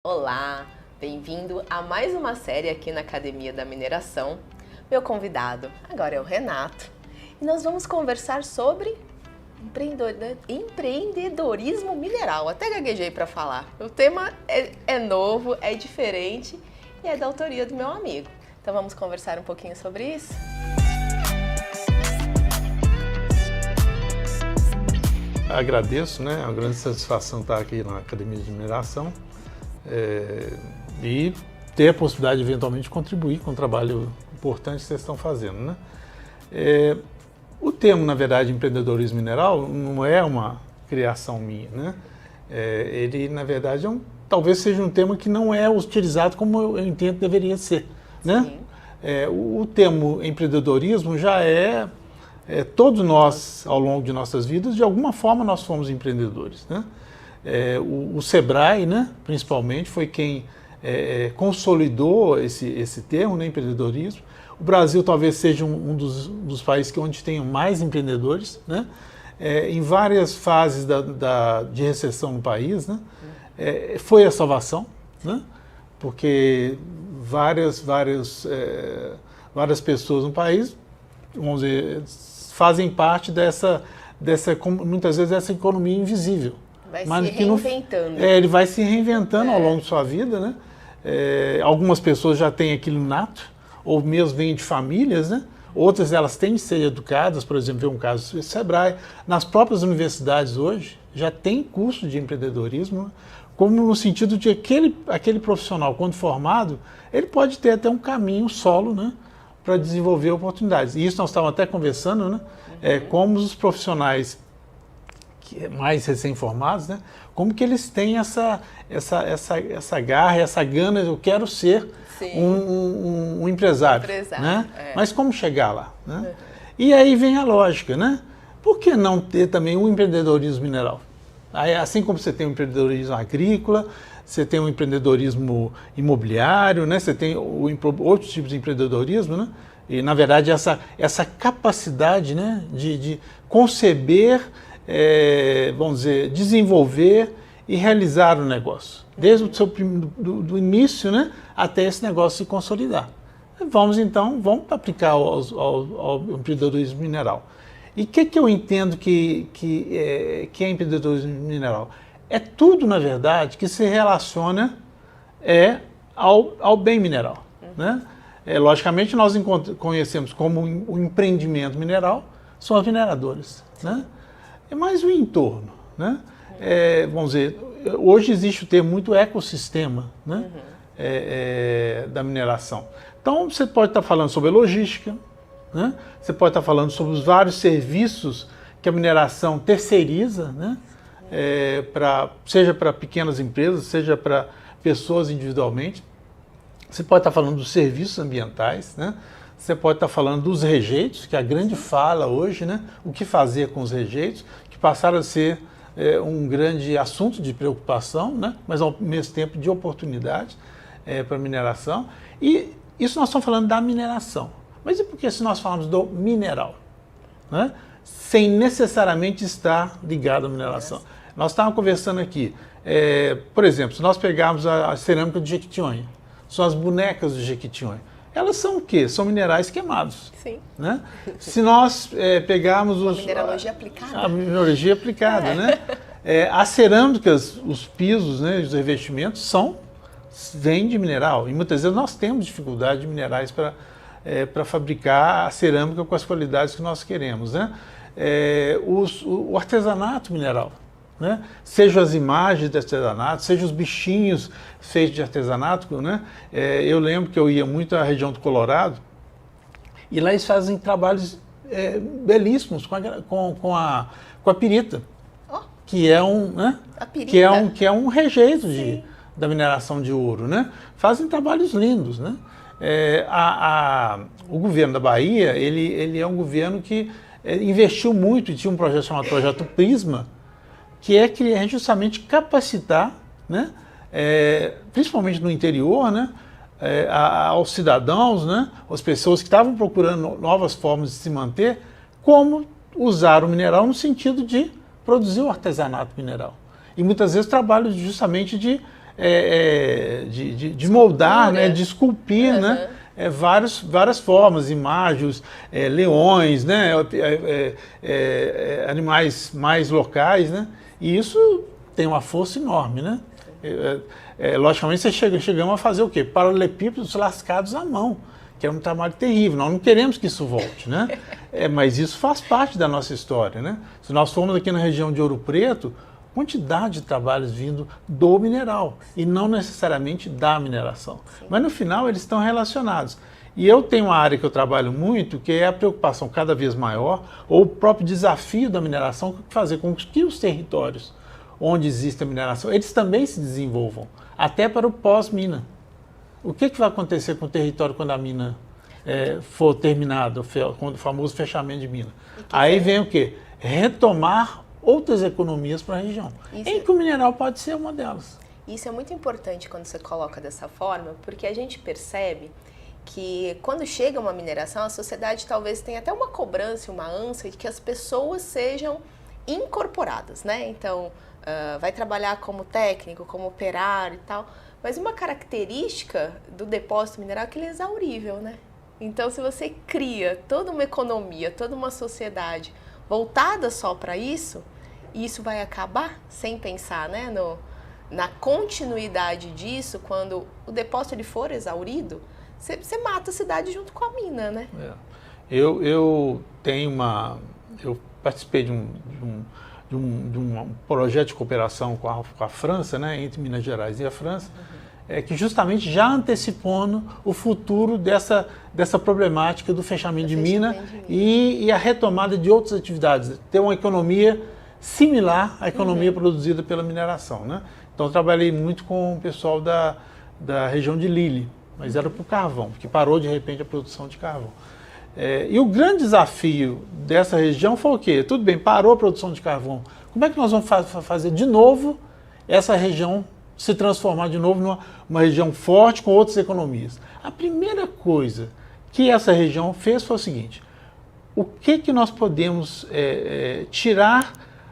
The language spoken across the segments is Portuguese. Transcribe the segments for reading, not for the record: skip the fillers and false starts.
Olá, bem-vindo a mais uma série aqui na Academia da Mineração. Meu convidado agora é o Renato e nós vamos conversar sobre empreendedorismo mineral. Até gaguejei para falar. O tema é novo, é diferente e é da autoria do meu amigo. Então vamos conversar um pouquinho sobre isso? Agradeço, né? É uma grande satisfação estar aqui na Academia de Mineração e ter a possibilidade de eventualmente contribuir com o trabalho importante que vocês estão fazendo, né? O termo, na verdade, empreendedorismo mineral não é uma criação minha, né? Ele, na verdade, talvez seja um termo que não é utilizado como eu entendo que deveria ser, né? O termo empreendedorismo já todos nós, ao longo de nossas vidas, de alguma forma nós fomos empreendedores, né? O Sebrae, né, principalmente, foi quem consolidou esse termo, né, empreendedorismo. O Brasil talvez seja um dos países onde tem mais empreendedores, né? Em várias fases de recessão no país, né? Foi a salvação, né? Porque várias pessoas no país, vamos dizer, fazem parte muitas vezes, dessa economia invisível. Vai se reinventando. Ele vai se reinventando ao longo de sua vida, né? Algumas pessoas já têm aquilo nato, ou mesmo vêm de famílias, né? Outras elas têm de ser educadas, por exemplo, um caso do Sebrae. Nas próprias universidades hoje, já tem curso de empreendedorismo, né? Como no sentido de aquele profissional, quando formado, ele pode ter até um caminho solo, né, para desenvolver oportunidades. E isso nós estávamos até conversando, né? Como os profissionais mais recém-formados, né? Como que eles têm essa garra, essa gana, eu quero ser um empresário, né? Mas como chegar lá, né? E aí vem a lógica, né? Por que não ter também um empreendedorismo mineral? Assim como você tem o empreendedorismo agrícola, você tem o empreendedorismo imobiliário, né? Você tem outros tipos de empreendedorismo, né? E, na verdade, essa capacidade, né, de conceber, vamos dizer, desenvolver e realizar o negócio, desde do início, né, até esse negócio se consolidar. Vamos aplicar ao empreendedorismo mineral. E o que eu entendo que é empreendedorismo mineral? É tudo, na verdade, que se relaciona ao bem mineral, né? Logicamente, nós conhecemos como o empreendimento mineral, são as mineradoras, né? Mas o entorno, né? Vamos dizer, hoje existe o termo muito ecossistema, né? Da mineração. Então, você pode estar falando sobre a logística, né? Você pode estar falando sobre os vários serviços que a mineração terceiriza, né? Seja para pequenas empresas, seja para pessoas individualmente. Você pode estar falando dos serviços ambientais, né? Você pode estar falando dos rejeitos, que é a grande fala hoje, né? O que fazer com os rejeitos, que passaram a ser um grande assunto de preocupação, né? Mas ao mesmo tempo de oportunidade para a mineração. E isso nós estamos falando da mineração. Mas e por que se nós falamos do mineral, né? Sem necessariamente estar ligado à mineração? Nós estávamos conversando aqui, por exemplo, se nós pegarmos a cerâmica de Jequitinhonha, são as bonecas do Jequitinhonha. Elas são o quê? São minerais queimados. Sim. Né? Se nós pegarmos mineralogia aplicada. A mineralogia aplicada, né? As cerâmicas, os pisos, né, os revestimentos vêm de mineral. E muitas vezes nós temos dificuldade de minerais para fabricar a cerâmica com as qualidades que nós queremos, né? O artesanato mineral, né? Seja as imagens de artesanato, seja os bichinhos feitos de artesanato, né? Eu lembro que eu ia muito à região do Colorado e lá eles fazem trabalhos belíssimos com a pirita, que é né? que é um rejeito da mineração de ouro, né? Fazem trabalhos lindos, né? O governo da Bahia, ele é um governo que investiu muito e tinha um projeto chamado Projeto Prisma, que é justamente capacitar, né, principalmente no interior, né, aos cidadãos, né, às pessoas que estavam procurando novas formas de se manter, como usar o mineral no sentido de produzir o artesanato mineral. E muitas vezes trabalhos justamente de de moldar, né, de esculpir, né, várias formas, imagens, leões, né, animais mais locais, né, e isso tem uma força enorme, né. Logicamente, chegamos a fazer o quê? Paralelepípedos lascados à mão, que é um trabalho terrível. Nós não queremos que isso volte, né? Mas isso faz parte da nossa história, né? Se nós formos aqui na região de Ouro Preto, quantidade de trabalhos vindo do mineral e não necessariamente da mineração. Sim. Mas no final eles estão relacionados. E eu tenho uma área que eu trabalho muito, que é a preocupação cada vez maior, ou o próprio desafio da mineração, fazer com que os territórios onde existe a mineração, eles também se desenvolvam, até para o pós-mina. O que vai acontecer com o território quando a mina for terminada, com o famoso fechamento de mina? Aí vem o quê? Retomar outras economias para a região, em que o mineral pode ser uma delas. Isso é muito importante quando você coloca dessa forma, porque a gente percebe que quando chega uma mineração, a sociedade talvez tenha até uma cobrança, uma ânsia de que as pessoas sejam incorporadas, né? Então, vai trabalhar como técnico, como operário e tal. Mas uma característica do depósito mineral é que ele é exaurível, né? Então, se você cria toda uma economia, toda uma sociedade voltada só para isso, e isso vai acabar sem pensar, né, na continuidade disso, quando o depósito ele for exaurido, você mata a cidade junto com a mina, né? Eu participei de um projeto de cooperação com a França, né, entre Minas Gerais e a França, que justamente já antecipando o futuro dessa problemática do fechamento de mina e a retomada de outras atividades, ter uma economia similar à economia produzida pela mineração, né? Então eu trabalhei muito com o pessoal da região de Lille, mas era para o carvão, que parou de repente a produção de carvão. E o grande desafio dessa região foi o quê? Tudo bem, parou a produção de carvão. Como é que nós vamos fazer de novo essa região se transformar de novo numa região forte com outras economias? A primeira coisa que essa região fez foi o seguinte: o que nós podemos tirar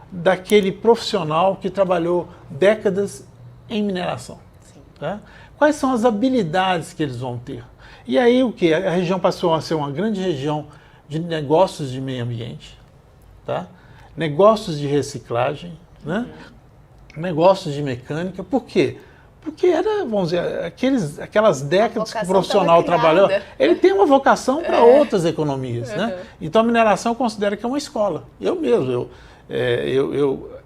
daquele profissional que trabalhou décadas em mineração? Tá? Quais são as habilidades que eles vão ter? E aí o que? A região passou a ser uma grande região de negócios de meio ambiente, tá? Negócios de reciclagem, né? Negócios de mecânica. Por quê? Porque era, vamos dizer, aquelas décadas que o profissional trabalhou, ele tem uma vocação para outras economias, né? Então a mineração eu considero que é uma escola. Eu mesmo,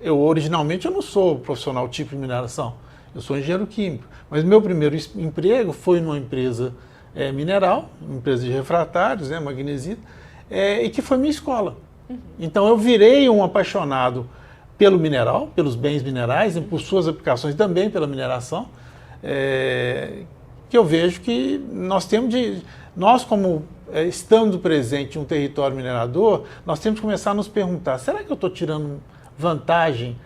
originalmente eu não sou profissional tipo de mineração, eu sou engenheiro químico, mas meu primeiro emprego foi numa empresa mineral, uma empresa de refratários, né, magnesita, e que foi minha escola. Então eu virei um apaixonado pelo mineral, pelos bens minerais e por suas aplicações também pela mineração, que eu vejo que nós como estando presente em um território minerador, nós temos que começar a nos perguntar, será que eu estou tirando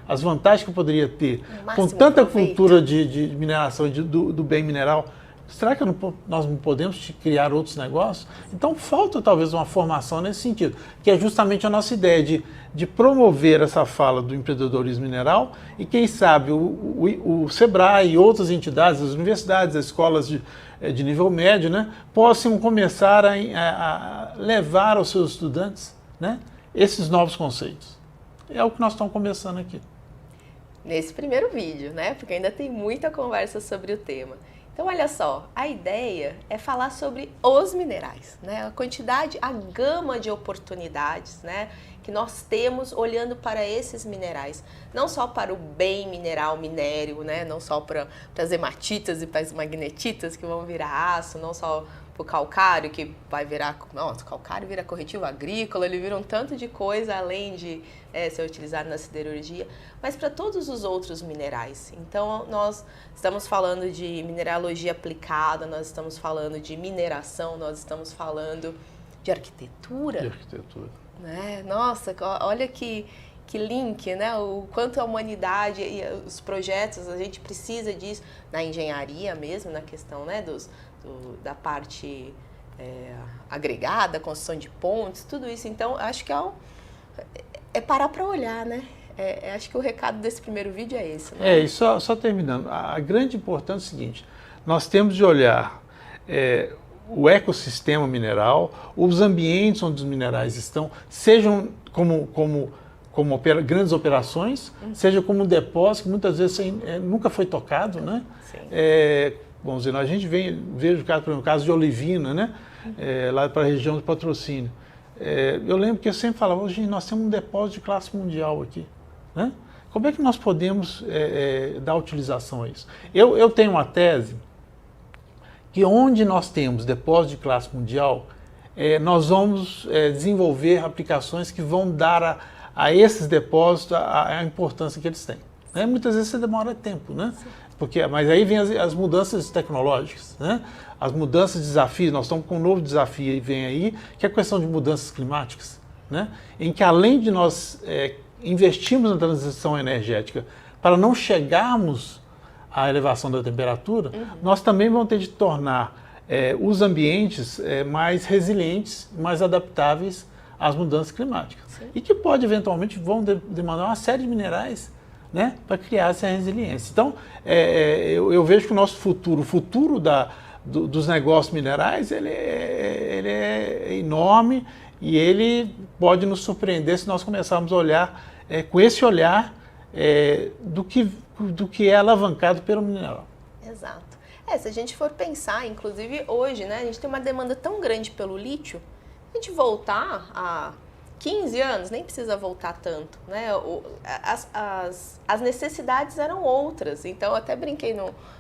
as vantagens que eu poderia ter com tanta cultura de mineração do bem mineral? Será que nós não podemos criar outros negócios? Então falta talvez uma formação nesse sentido, que é justamente a nossa ideia de promover essa fala do empreendedorismo mineral e quem sabe o Sebrae e outras entidades, as universidades, as escolas de nível médio, né, possam começar a levar aos seus estudantes, né, esses novos conceitos. É o que nós estamos começando aqui. Nesse primeiro vídeo, né, porque ainda tem muita conversa sobre o tema. Então, olha só, a ideia é falar sobre os minerais, né? A quantidade, a gama de oportunidades, né, que nós temos olhando para esses minerais. Não só para o bem mineral, minério, né? Não só para as hematitas e para as magnetitas que vão virar aço, não só para o calcário que vai virar... Nossa, o calcário vira corretivo agrícola, ele vira um tanto de coisa além de ser utilizado na siderurgia, mas para todos os outros minerais. Então, nós estamos falando de mineralogia aplicada, nós estamos falando de mineração, nós estamos falando de arquitetura. De arquitetura. Né? Nossa, olha que link, né? O quanto a humanidade e os projetos, a gente precisa disso na engenharia mesmo, na questão, né, da parte agregada, construção de pontes, tudo isso. Então, acho que é parar para olhar, né? Acho que o recado desse primeiro vídeo é esse, né? E só terminando, a grande importância é o seguinte, nós temos de olhar o ecossistema mineral, os ambientes onde os minerais estão, sejam como grandes operações, seja como um depósito, que muitas vezes nunca foi tocado, né? Vamos dizer, a gente veja o caso de Olivina, né? Lá para a região de Patrocínio. Eu lembro que eu sempre falava, gente, nós temos um depósito de classe mundial aqui, né? Como é que nós podemos dar utilização a isso? Eu tenho uma tese que onde nós temos depósito de classe mundial, nós vamos desenvolver aplicações que vão dar a esses depósitos a importância que eles têm. Né? Muitas vezes você demora tempo, né? Mas aí vem as mudanças tecnológicas, né? As mudanças de desafios, nós estamos com um novo desafio e vem aí, que é a questão de mudanças climáticas, né? Em que além de nós investirmos na transição energética para não chegarmos à elevação da temperatura, nós também vamos ter de tornar os ambientes mais resilientes, mais adaptáveis às mudanças climáticas. Sim. E que eventualmente vão demandar uma série de minerais, né, para criar essa resiliência. Então, eu vejo que o nosso futuro, dos negócios minerais, ele é enorme e ele pode nos surpreender se nós começarmos a olhar com esse olhar do que é alavancado pelo mineral. Exato. Se a gente for pensar, inclusive hoje, né, a gente tem uma demanda tão grande pelo lítio, se a gente voltar a 15 anos, nem precisa voltar tanto, né? As necessidades eram outras. Então, eu até brinquei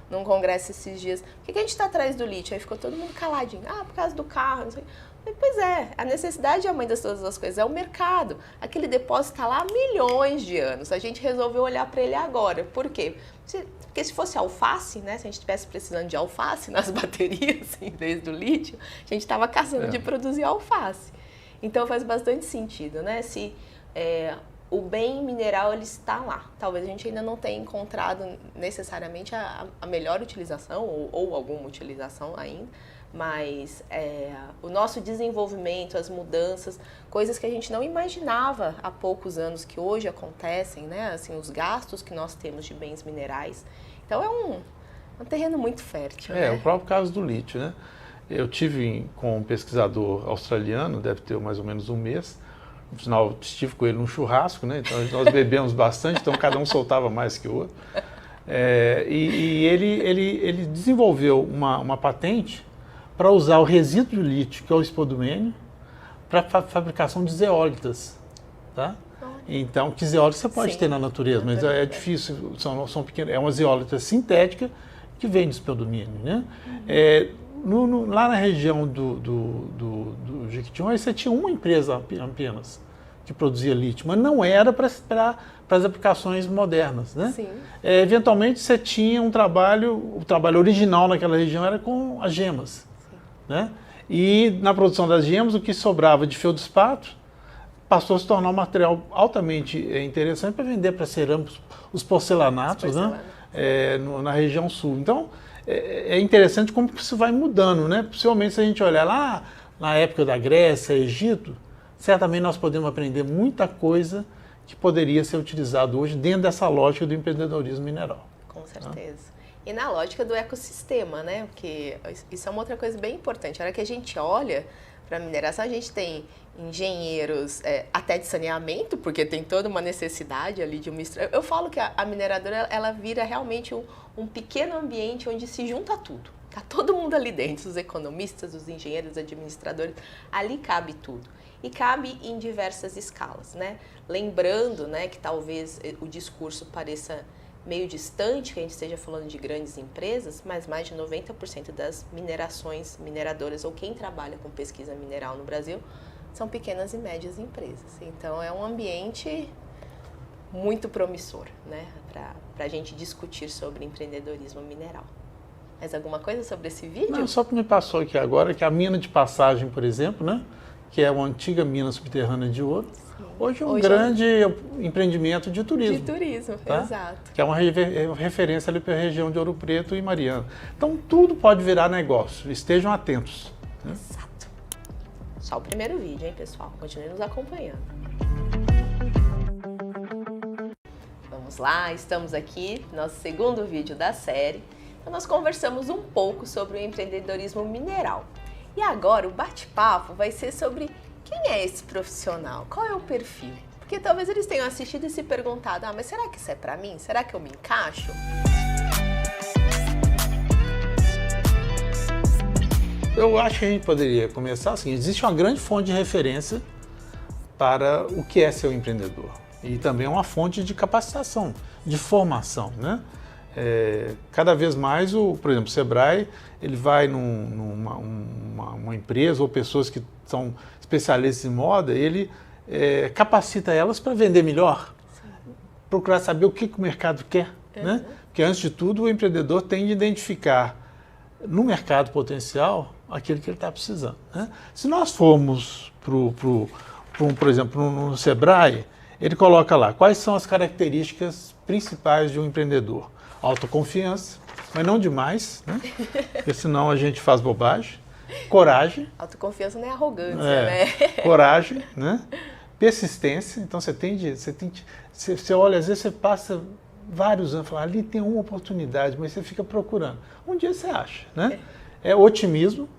num congresso esses dias. Por que a gente está atrás do lítio? Aí ficou todo mundo caladinho. Por causa do carro, não sei. Pois a necessidade é a mãe de todas as coisas, é o mercado. Aquele depósito está lá há milhões de anos. A gente resolveu olhar para ele agora. Por quê? Porque se fosse alface, né? Se a gente estivesse precisando de alface nas baterias, em vez do lítio, a gente estava caçando de produzir alface. Então faz bastante sentido, né? Se o bem mineral ele está lá. Talvez a gente ainda não tenha encontrado necessariamente a melhor utilização ou alguma utilização ainda, mas o nosso desenvolvimento, as mudanças, coisas que a gente não imaginava há poucos anos que hoje acontecem, né? Assim, os gastos que nós temos de bens minerais. Então é um terreno muito fértil. Né? O próprio caso do lítio, né? Eu tive com um pesquisador australiano, deve ter mais ou menos um mês. No final, estive com ele num churrasco, né? Então nós bebemos bastante, então cada um soltava mais que o outro. E ele desenvolveu uma patente para usar o resíduo de lítio, que é o espodumênio, para a fabricação de zeólitas. Tá? Então, que zeólita você pode ter na natureza, mas é difícil, são pequenas. É uma zeólita sintética que vem do espodumênio, né? Lá na região do Jequitinhonha, você tinha uma empresa apenas que produzia lítio, mas não era para as aplicações modernas, né? Sim. Eventualmente você tinha o trabalho original naquela região era com as gemas, né? E na produção das gemas, o que sobrava de feldspato passou a se tornar um material altamente interessante para vender para cerâmicos, os porcelanatos, né? Na região sul. Então, é interessante como isso vai mudando, né? Possivelmente, se a gente olhar lá na época da Grécia, Egito, certamente nós podemos aprender muita coisa que poderia ser utilizado hoje dentro dessa lógica do empreendedorismo mineral. Com certeza. E na lógica do ecossistema, né? Porque isso é uma outra coisa bem importante. A hora que a gente olha para a mineração, a gente tem engenheiros até de saneamento, porque tem toda uma necessidade ali de uma... Eu falo que a mineradora, ela vira realmente um pequeno ambiente onde se junta tudo. Tá todo mundo ali dentro, os economistas, os engenheiros, os administradores, ali cabe tudo. E cabe em diversas escalas, né? Lembrando, né, que talvez o discurso pareça meio distante, que a gente esteja falando de grandes empresas, mas mais de 90% das mineradoras ou quem trabalha com pesquisa mineral no Brasil são pequenas e médias empresas. Então é um ambiente muito promissor, né, para a gente discutir sobre empreendedorismo mineral. Mais alguma coisa sobre esse vídeo? Não, só que me passou aqui agora que a mina de Passagem, por exemplo, né, que é uma antiga mina subterrânea de ouro, hoje é um grande empreendimento de turismo. De turismo, tá? Exato. Que é uma referência ali para a região de Ouro Preto e Mariana. Então, tudo pode virar negócio. Estejam atentos. Né? Exato. Só o primeiro vídeo, hein, pessoal? Continue nos acompanhando. vamos lá, estamos aqui, nosso segundo vídeo da série. Então nós conversamos um pouco sobre o empreendedorismo mineral. E agora o bate-papo vai ser sobre quem é esse profissional, qual é o perfil? Porque talvez eles tenham assistido e se perguntado, mas será que isso é pra mim? Será que eu me encaixo? Eu acho que a gente poderia começar assim, existe uma grande fonte de referência para o que é ser um empreendedor. E também uma fonte de capacitação, de formação, né? Cada vez mais, por exemplo, o Sebrae, ele vai numa empresa ou pessoas que são especialistas em moda, ele capacita elas para vender melhor, procurar saber o que o mercado quer, né? Porque antes de tudo o empreendedor tem de identificar no mercado potencial aquilo que ele está precisando, né? Se nós formos, por exemplo, no Sebrae, ele coloca lá quais são as características principais de um empreendedor. Autoconfiança, mas não demais, né? Porque senão a gente faz bobagem. Coragem. Autoconfiança não é arrogância, né? Coragem, né? Persistência. Então você olha, às vezes você passa vários anos, fala, ali tem uma oportunidade, mas você fica procurando. Um dia você acha, né? Otimismo,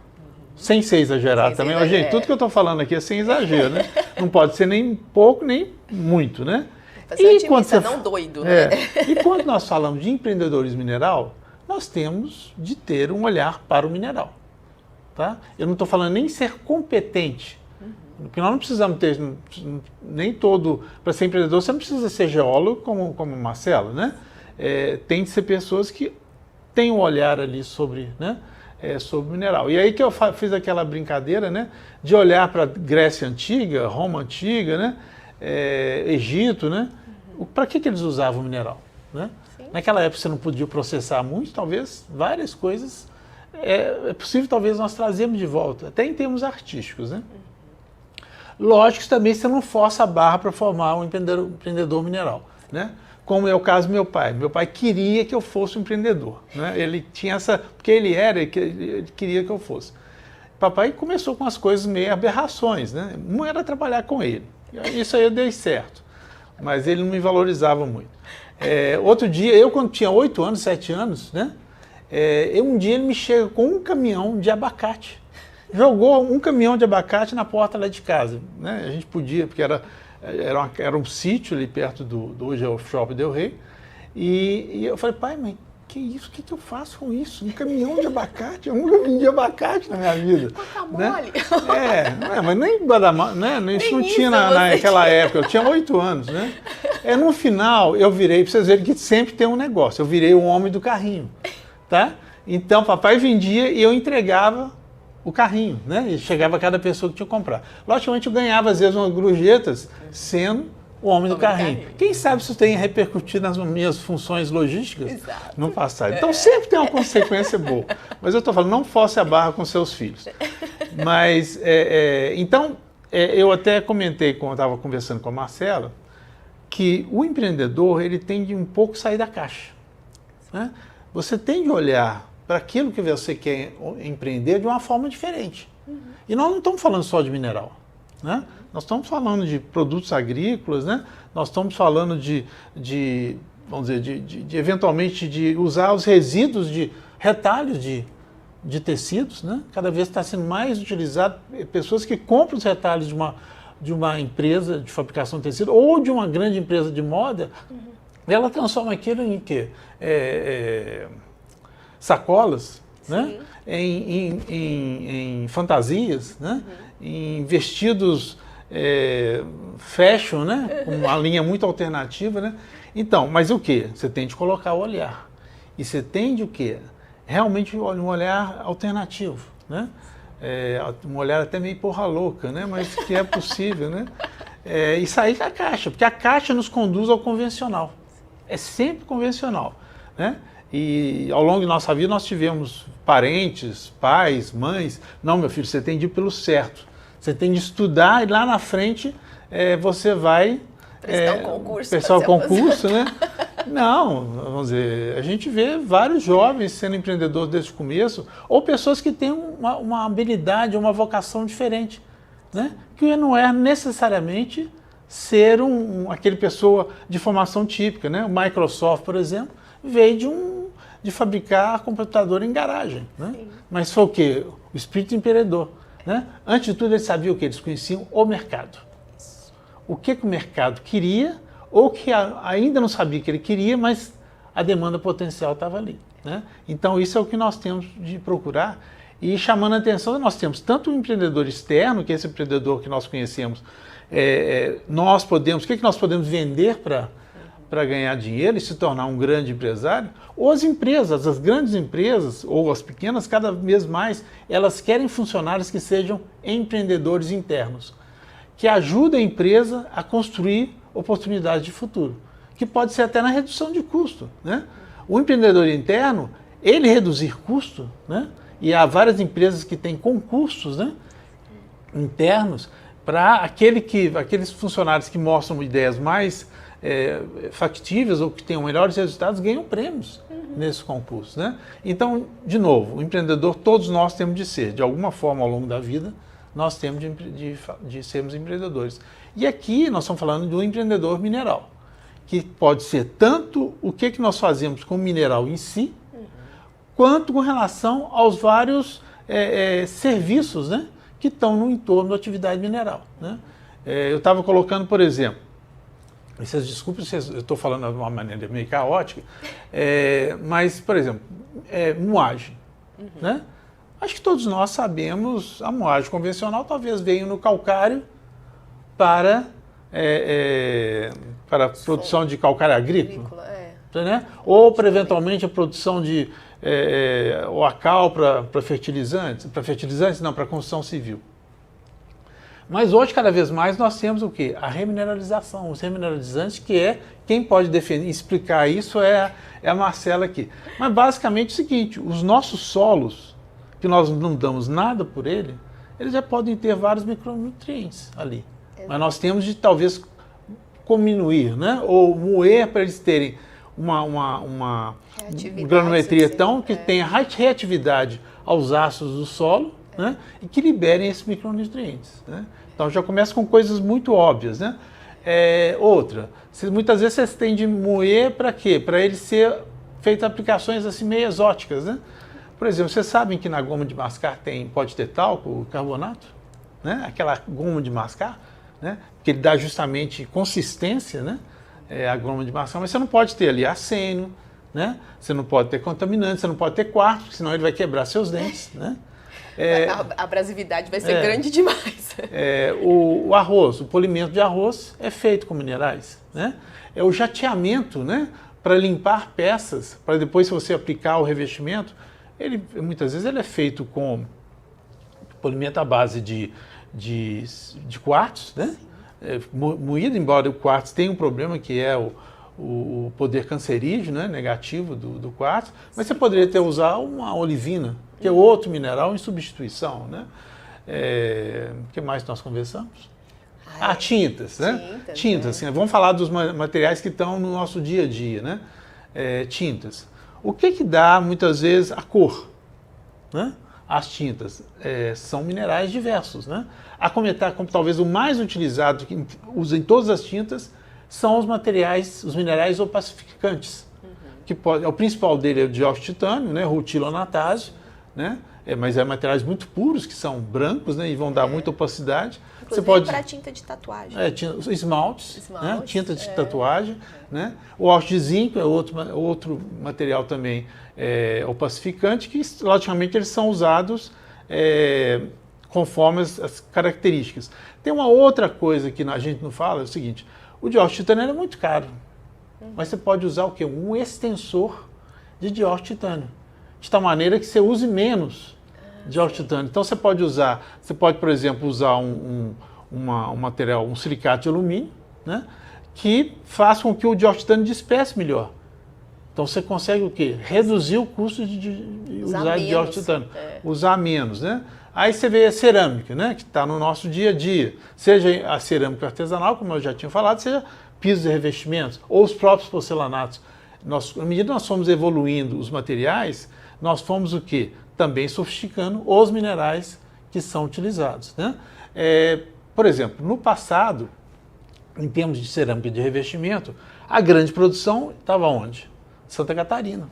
sem ser exagerado também. Gente, tudo que eu estou falando aqui é sem exagero, né? Não pode ser nem pouco, nem muito, né? Otimista, não doido, né? E quando nós falamos de empreendedorismo mineral, nós temos de ter um olhar para o mineral. Tá? Eu não estou falando nem ser competente, porque nós não precisamos ter, nem todo, para ser empreendedor, você não precisa ser geólogo como o Marcelo, né? Tem de ser pessoas que têm um olhar ali sobre, né? Sobre mineral. E aí que eu fiz aquela brincadeira, né? De olhar para a Grécia Antiga, Roma Antiga, né? Egito, né? Para que eles usavam mineral, né? Naquela época você não podia processar muito, talvez várias coisas é possível talvez nós trazermos de volta, até em termos artísticos, né? Lógico que também você não força a barra para formar um empreendedor mineral, né? Como é o caso do meu pai. Meu pai queria que eu fosse um empreendedor, né? Ele tinha porque ele queria que eu fosse. Papai começou com as coisas meio aberrações, né? Um era trabalhar com ele. Isso aí eu dei certo, mas ele não me valorizava muito. Outro dia, eu quando tinha 8 anos, 7 anos, né? Um dia ele me chega com um caminhão de abacate. Jogou um caminhão de abacate na porta lá de casa, né? A gente podia, porque era um sítio ali perto hoje é o Shopping Del Rey. E eu falei, pai, mãe, que isso? O que eu faço com isso? Um caminhão de abacate? Eu nunca vendi abacate na minha vida. Guacamole. Né? Mas nem guacamole, né? Isso não tinha naquela época, eu tinha 8 anos, né? No final, eu virei, para vocês verem que sempre tem um negócio, eu virei o homem do carrinho, tá? Então, papai vendia e eu entregava o carrinho, né? E chegava a cada pessoa que tinha que comprar. Logicamente, eu ganhava, às vezes, umas gorjetas sendo o homem do carrinho. Quem sabe isso tem repercutido nas minhas funções logísticas no passado. Então, sempre tem uma consequência boa. Mas eu estou falando, não force a barra com seus filhos. Mas, então, eu até comentei, quando eu estava conversando com a Marcela, que o empreendedor, ele tem de um pouco sair da caixa, né? Você tem de olhar para aquilo que você quer empreender de uma forma diferente. E nós não estamos falando só de mineral, né? Nós estamos falando de produtos agrícolas, né? Nós estamos falando vamos dizer, eventualmente de usar os resíduos de retalhos de tecidos, né? Cada vez está sendo mais utilizado pessoas que compram os retalhos de uma empresa de fabricação de tecido ou de uma grande empresa de moda, ela transforma aquilo em quê? Sacolas, né? Em fantasias, né? Em vestidos fashion, né? Com uma linha muito alternativa, né? Então, mas o que? Você tem de colocar o olhar. E você tem de o quê? Realmente um olhar alternativo, né? Um olhar até meio porra louca, né? Mas que é possível, né? E sair da caixa, porque a caixa nos conduz ao convencional. É sempre convencional, né? E ao longo de nossa vida nós tivemos parentes, pais, mães. Não, meu filho, você tem de ir pelo certo. Você tem de estudar e lá na frente você vai prestar um concurso, né? Não, vamos dizer, a gente vê vários jovens sendo empreendedores desde o começo, ou pessoas que têm uma habilidade, uma vocação diferente, né? Que não é necessariamente ser aquele pessoa de formação típica, né? O Microsoft, por exemplo, veio de fabricar computador em garagem, né? Mas foi o quê? O espírito empreendedor, né? Antes de tudo, eles sabiam o que? Eles conheciam o mercado. O que o mercado queria, ou que ainda não sabia que ele queria, mas a demanda potencial estava ali, né? Então, isso é o que nós temos de procurar. E chamando a atenção, nós temos tanto o empreendedor externo, que é esse empreendedor que nós conhecemos, o que nós podemos vender para ganhar dinheiro e se tornar um grande empresário, ou as empresas, as grandes empresas, ou as pequenas, cada vez mais, elas querem funcionários que sejam empreendedores internos, que ajudem a empresa a construir oportunidades de futuro, que pode ser até na redução de custo, né? O empreendedor interno, ele reduzir custo, né? E há várias empresas que têm concursos, né, internos para aqueles funcionários que mostram ideias mais factíveis ou que tenham melhores resultados ganham prêmios nesses concursos, né? Então, de novo, o empreendedor todos nós temos de ser, de alguma forma ao longo da vida, nós temos de sermos empreendedores. E aqui nós estamos falando do empreendedor mineral, que pode ser tanto o que nós fazemos com o mineral em si, quanto com relação aos vários serviços, né, que estão no entorno da atividade mineral, né? Eu estava colocando, por exemplo, vocês desculpem se eu estou falando de uma maneira meio caótica, mas, por exemplo, moagem, né? Acho que todos nós sabemos, a moagem convencional talvez venha no calcário para a produção de calcário agrícola, né? Ou para eventualmente a produção de o a cal para fertilizantes, para construção civil. Mas hoje, cada vez mais, nós temos o quê? A remineralização, os remineralizantes, que quem pode defender, explicar isso é a Marcela aqui. Mas basicamente é o seguinte, os nossos solos, que nós não damos nada por eles já podem ter vários micronutrientes ali. Mas nós temos de talvez diminuir, né? Ou moer para eles terem uma granulometria que tenha reatividade aos ácidos do solo, né? E que liberem esses micronutrientes, né? Então já começa com coisas muito óbvias, né? Muitas vezes vocês têm de moer para quê? Para ele ser feito aplicações assim meio exóticas, né? Por exemplo, vocês sabem que na goma de mascar pode ter talco, carbonato, né? Aquela goma de mascar, né? Que ele dá justamente consistência, né? A goma de mascar, mas você não pode ter ali arsênio, né? Você não pode ter contaminantes, você não pode ter quartzo, porque senão ele vai quebrar seus dentes, né? A abrasividade vai ser grande demais. O arroz, o polimento de arroz é feito com minerais, né? O jateamento, né? Para limpar peças, para depois se você aplicar o revestimento, muitas vezes ele é feito com polimento à base de quartzo, né? Moído, embora o quartzo tenha um problema que é o poder cancerígeno, né, negativo do quartzo, mas você poderia ter usado uma olivina, que é outro mineral em substituição, né? O que mais nós conversamos? Tintas, né? Tintas, né? Vamos falar dos materiais que estão no nosso dia a dia, né? Tintas. O que dá, muitas vezes, a cor, né? As tintas são minerais diversos, né? A comentar como talvez o mais utilizado, que usa em todas as tintas, são os minerais opacificantes. O principal dele é o dióxido de titânio, né? Rutilonatágio, né? Mas materiais muito puros, que são brancos, né? E vão dar muita opacidade. Você pode para tinta de tatuagem. Esmaltes, né? Tinta de tatuagem, né? O óxido de zinco é outro material também opacificante, que logicamente eles são usados conforme as características. Tem uma outra coisa que a gente não fala, é o seguinte, o dióxido de titânio é muito caro, mas você pode usar o quê? Um extensor de dióxido de titânio, de tal maneira que você use menos dióxido de titânio. Então você pode, por exemplo, usar um material, um silicato de alumínio, né, que faça com que o dióxido de titânio disperse melhor. Então você consegue o quê? Reduzir o custo de usar dióxido de titânio, usar menos, né? Aí você vê a cerâmica, né, que está no nosso dia a dia, seja a cerâmica artesanal, como eu já tinha falado, seja pisos e revestimentos, ou os próprios porcelanatos. À medida que nós fomos evoluindo os materiais, nós fomos o quê? Também sofisticando os minerais que são utilizados, né? Por exemplo, no passado, em termos de cerâmica de revestimento, a grande produção estava onde? Santa Catarina.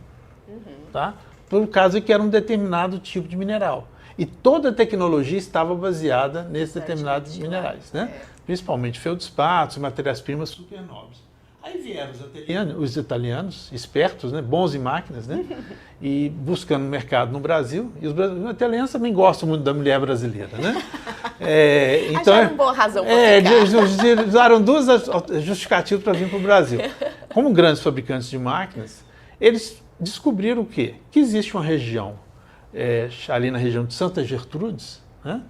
Tá? Por causa que era um determinado tipo de mineral. E toda a tecnologia estava baseada nesses determinados minerais, né? Principalmente feldspatos, matérias-primas super nobres. Aí vieram os italianos, espertos, né? Bons em máquinas, né? E buscando mercado no Brasil. E os italianos também gostam muito da mulher brasileira, né? Então, acharam boa razão para ficar. Usaram duas justificativas para vir para o Brasil. Como grandes fabricantes de máquinas, eles descobriram o quê? Que existe uma região, ali na região de Santa Gertrudes, né?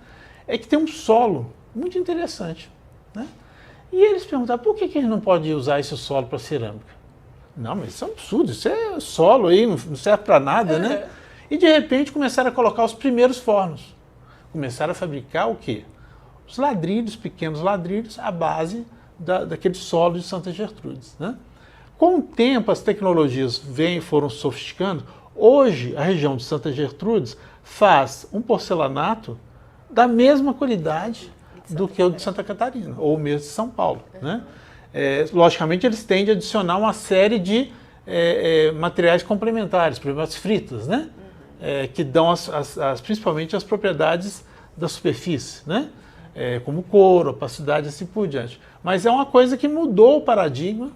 É que tem um solo muito interessante, né? E eles perguntaram, por que a gente não pode usar esse solo para cerâmica? Não, mas isso é um absurdo, isso é solo aí, não serve para nada, né? E de repente começaram a colocar os primeiros fornos. Começaram a fabricar o quê? Os ladrilhos, pequenos ladrilhos, à base daquele solo de Santa Gertrudes, né? Com o tempo, as tecnologias foram sofisticando. Hoje, a região de Santa Gertrudes faz um porcelanato da mesma qualidade do que o de Santa Catarina, ou mesmo de São Paulo, né? Logicamente, eles tendem a adicionar uma série de materiais complementares, por exemplo, as fritas, né? Que dão principalmente as propriedades da superfície, né? Como couro, opacidade e assim por diante. Mas é uma coisa que mudou o paradigma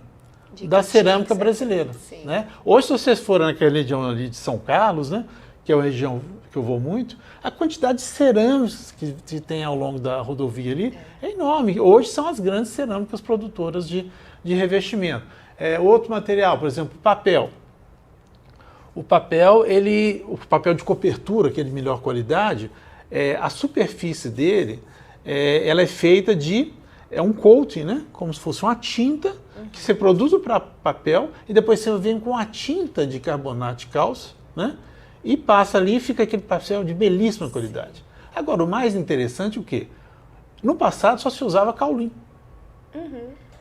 da cerâmica brasileira, né? Hoje, se vocês forem naquela região ali de São Carlos, né? Que é uma região que eu vou muito, a quantidade de cerâmicas que tem ao longo da rodovia ali é enorme. Hoje são as grandes cerâmicas produtoras de revestimento. Outro material, por exemplo, papel. O papel de cobertura, que é de melhor qualidade, a superfície dele, ela é feita de um coating, né? Como se fosse uma tinta que você produz para papel e depois você vem com a tinta de carbonato de cálcio, né? E passa ali e fica aquele papel de belíssima qualidade. Agora, o mais interessante é o quê? No passado só se usava kaolin.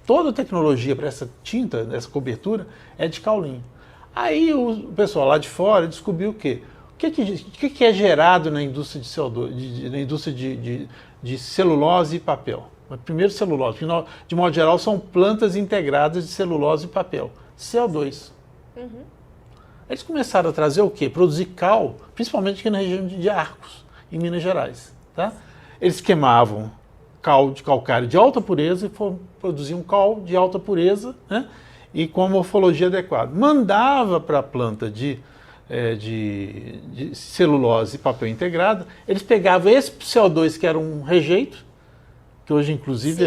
Toda a tecnologia para essa tinta, essa cobertura, é de kaolin. Aí o pessoal lá de fora descobriu o quê? O que é gerado na indústria de CO2, na indústria de celulose e papel? Primeiro celulose, porque de modo geral são plantas integradas de celulose e papel. CO2. Eles começaram a trazer o quê? Produzir cal, principalmente aqui na região de Arcos, em Minas Gerais. Tá? Eles queimavam cal de calcário de alta pureza e produziam cal de alta pureza, né? E com a morfologia adequada. Mandava para a planta de celulose e papel integrado, eles pegavam esse CO2, que era um rejeito, que hoje inclusive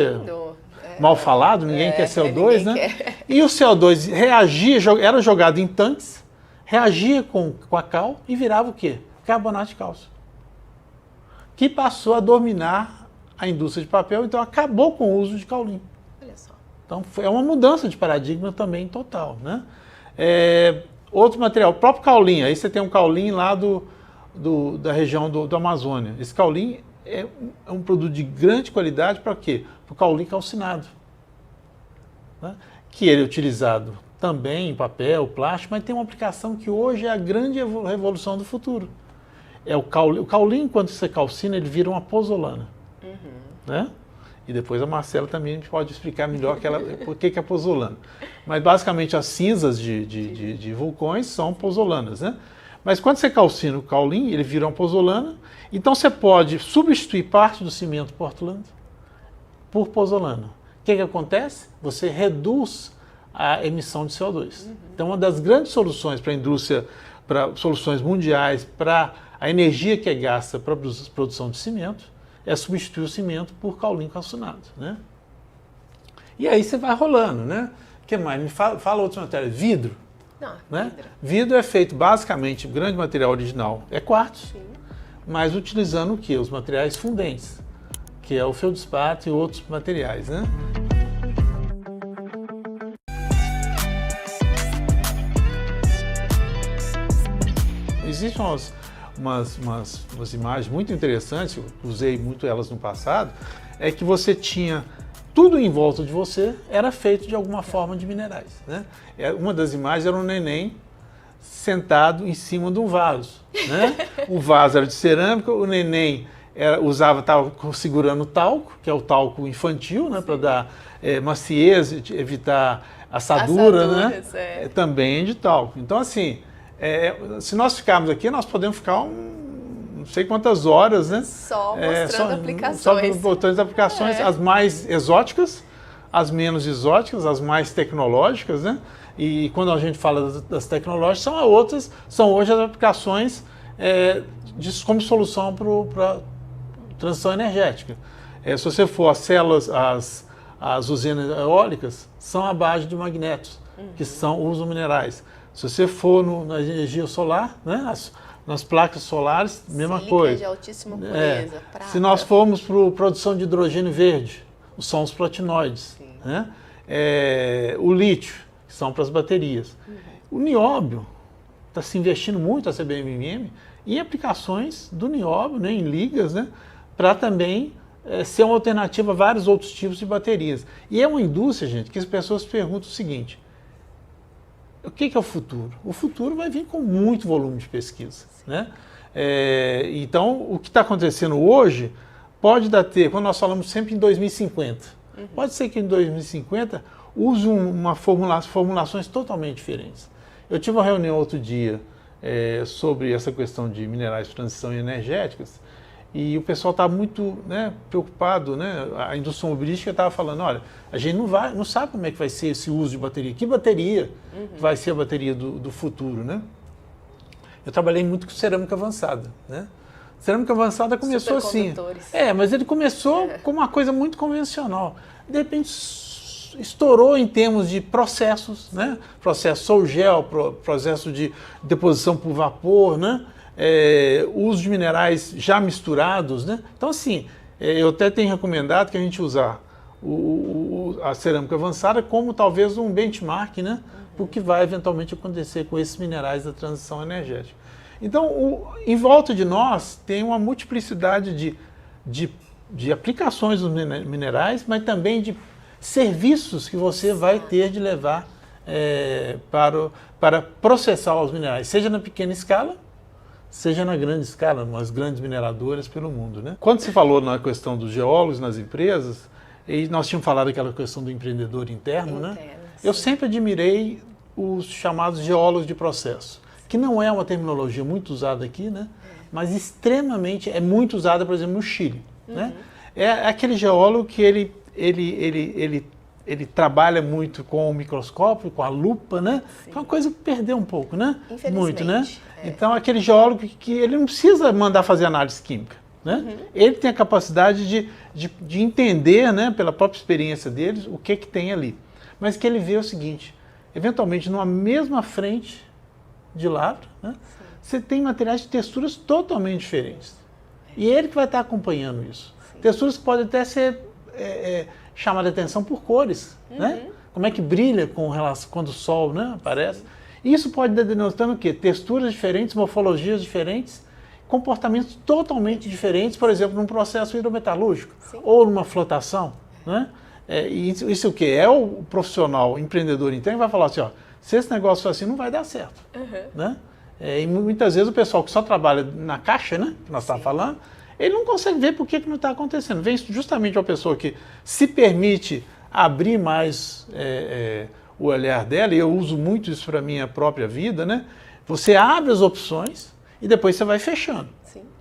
mal falado, ninguém quer CO2, né? Quer. E o CO2 reagia, era jogado em tanques, reagia com a cal e virava o quê? Carbonato de cálcio. Que passou a dominar a indústria de papel, então acabou com o uso de kaolin. Olha só. Então é uma mudança de paradigma também total, né? Outro material, o próprio kaolin, aí você tem um kaolin lá da região do Amazônia. Esse kaolin é um produto de grande qualidade para quê? Para o kaolin calcinado, né? Que ele é utilizado também em papel, plástico, mas tem uma aplicação que hoje é a grande revolução do futuro. O kaolin, quando você calcina, ele vira uma pozolana. Né? E depois a Marcela também pode explicar melhor por que é pozolana. Mas basicamente as cinzas de vulcões são pozolanas, né? Mas quando você calcina o kaolin, ele vira uma pozolana, então você pode substituir parte do cimento Portland por pozolana. O que acontece? Você reduz a emissão de CO2. Então, uma das grandes soluções para a indústria, para soluções mundiais, para a energia que é gasta para a produção de cimento, é substituir o cimento por kaolin calcinado, né? E aí você vai rolando, né? O que mais? Me fala outros materiais. Vidro. Não, né? Vidro é feito basicamente, o grande material original é quartzo, mas utilizando o quê? Os materiais fundentes, que é o feldspato e outros materiais, né? Existem umas imagens muito interessantes, eu usei muito elas no passado, é que você tinha tudo em volta de você era feito de alguma forma de minerais, né? Uma das imagens era um neném sentado em cima de um vaso, né? O vaso era de cerâmica, o neném estava segurando o talco, que é o talco infantil, né, para dar maciez, evitar assadura, né? Também de talco. Então, assim, se nós ficarmos aqui, nós podemos ficar não sei quantas horas, né? Só mostrando aplicações. Só botando as aplicações, as mais exóticas, as menos exóticas, as mais tecnológicas, né? E quando a gente fala das tecnológicas, são hoje as aplicações como solução para transição energética. Se você for as células, as usinas eólicas, são à base de magnetos, que usam minerais. Se você for na energia solar, né, nas placas solares, mesma coisa. De altíssima pureza, prata. Se nós formos para a produção de hidrogênio verde, são os platinoides. Né? O lítio, que são para as baterias. O nióbio, está se investindo muito, a CBMM, em aplicações do nióbio, né, em ligas, né, para também ser uma alternativa a vários outros tipos de baterias. E é uma indústria, gente, que as pessoas perguntam o seguinte: o que é o futuro? O futuro vai vir com muito volume de pesquisa. Né? Então, o que está acontecendo hoje pode ter, quando nós falamos sempre em 2050, pode ser que em 2050 use formulações totalmente diferentes. Eu tive uma reunião outro dia sobre essa questão de minerais de transição energéticas, e o pessoal está muito, né, preocupado, né? A indústria automobilística estava falando, olha, a gente não sabe como é que vai ser esse uso de bateria. Que bateria vai ser a bateria do futuro, né? Eu trabalhei muito com cerâmica avançada, né? Cerâmica avançada começou assim. Mas ele começou com uma coisa muito convencional. De repente estourou em termos de processos, né? Processo sol-gel, processo de deposição por vapor, né? Uso de minerais já misturados, né? Então, assim, eu até tenho recomendado que a gente usar a cerâmica avançada como talvez um benchmark, né? O que vai eventualmente acontecer com esses minerais da transição energética. Então, em volta de nós tem uma multiplicidade de aplicações dos minerais, mas também de serviços que você vai ter de levar para processar os minerais, seja na pequena escala, seja na grande escala, nas grandes mineradoras pelo mundo. Né? Quando se falou na questão dos geólogos nas empresas, e nós tínhamos falado daquela questão do empreendedor interno, né? Eu sempre admirei os chamados geólogos de processo, que não é uma terminologia muito usada aqui, né? Mas extremamente, muito usada, por exemplo, no Chile. Né? É aquele geólogo que ele trabalha muito com o microscópio, com a lupa, né? É uma coisa que perdeu um pouco, né? Muito, né? Então, aquele geólogo que ele não precisa mandar fazer análise química, né? Ele tem a capacidade de entender, né, pela própria experiência deles, o que tem ali. Mas que ele vê o seguinte: eventualmente, numa mesma frente de lavra, né, você tem materiais de texturas totalmente diferentes. E ele que vai estar acompanhando isso. Texturas que podem até ser chamada a atenção por cores, né? Como é que brilha quando o sol, né, aparece. Isso pode estar denotando o quê? Texturas diferentes, morfologias diferentes, comportamentos totalmente diferentes, por exemplo, num processo hidrometalúrgico ou numa flotação. Né? Isso o quê? É o profissional empreendedor interno que vai falar assim, ó, se esse negócio for assim, não vai dar certo. Né? E muitas vezes o pessoal que só trabalha na caixa, né, que nós estávamos falando, ele não consegue ver por que não está acontecendo. Vem justamente uma pessoa que se permite abrir mais o olhar dela, e eu uso muito isso para a minha própria vida, né? Você abre as opções e depois você vai fechando.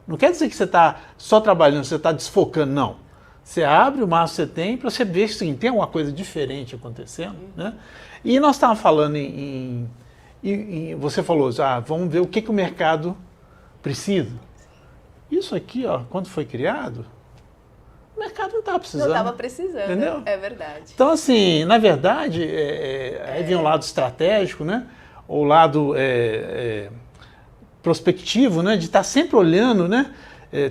Não quer dizer que você está só trabalhando, você está desfocando, não. Você abre o máximo que você tem para você ver se tem alguma coisa diferente acontecendo. Né? E nós estávamos falando você falou, vamos ver o que o mercado precisa. Isso aqui, ó, quando foi criado, o mercado não estava precisando. Não estava precisando, entendeu? É verdade. Então, assim, na verdade, aí vem o lado estratégico, né? O lado prospectivo, né? De estar sempre olhando, né?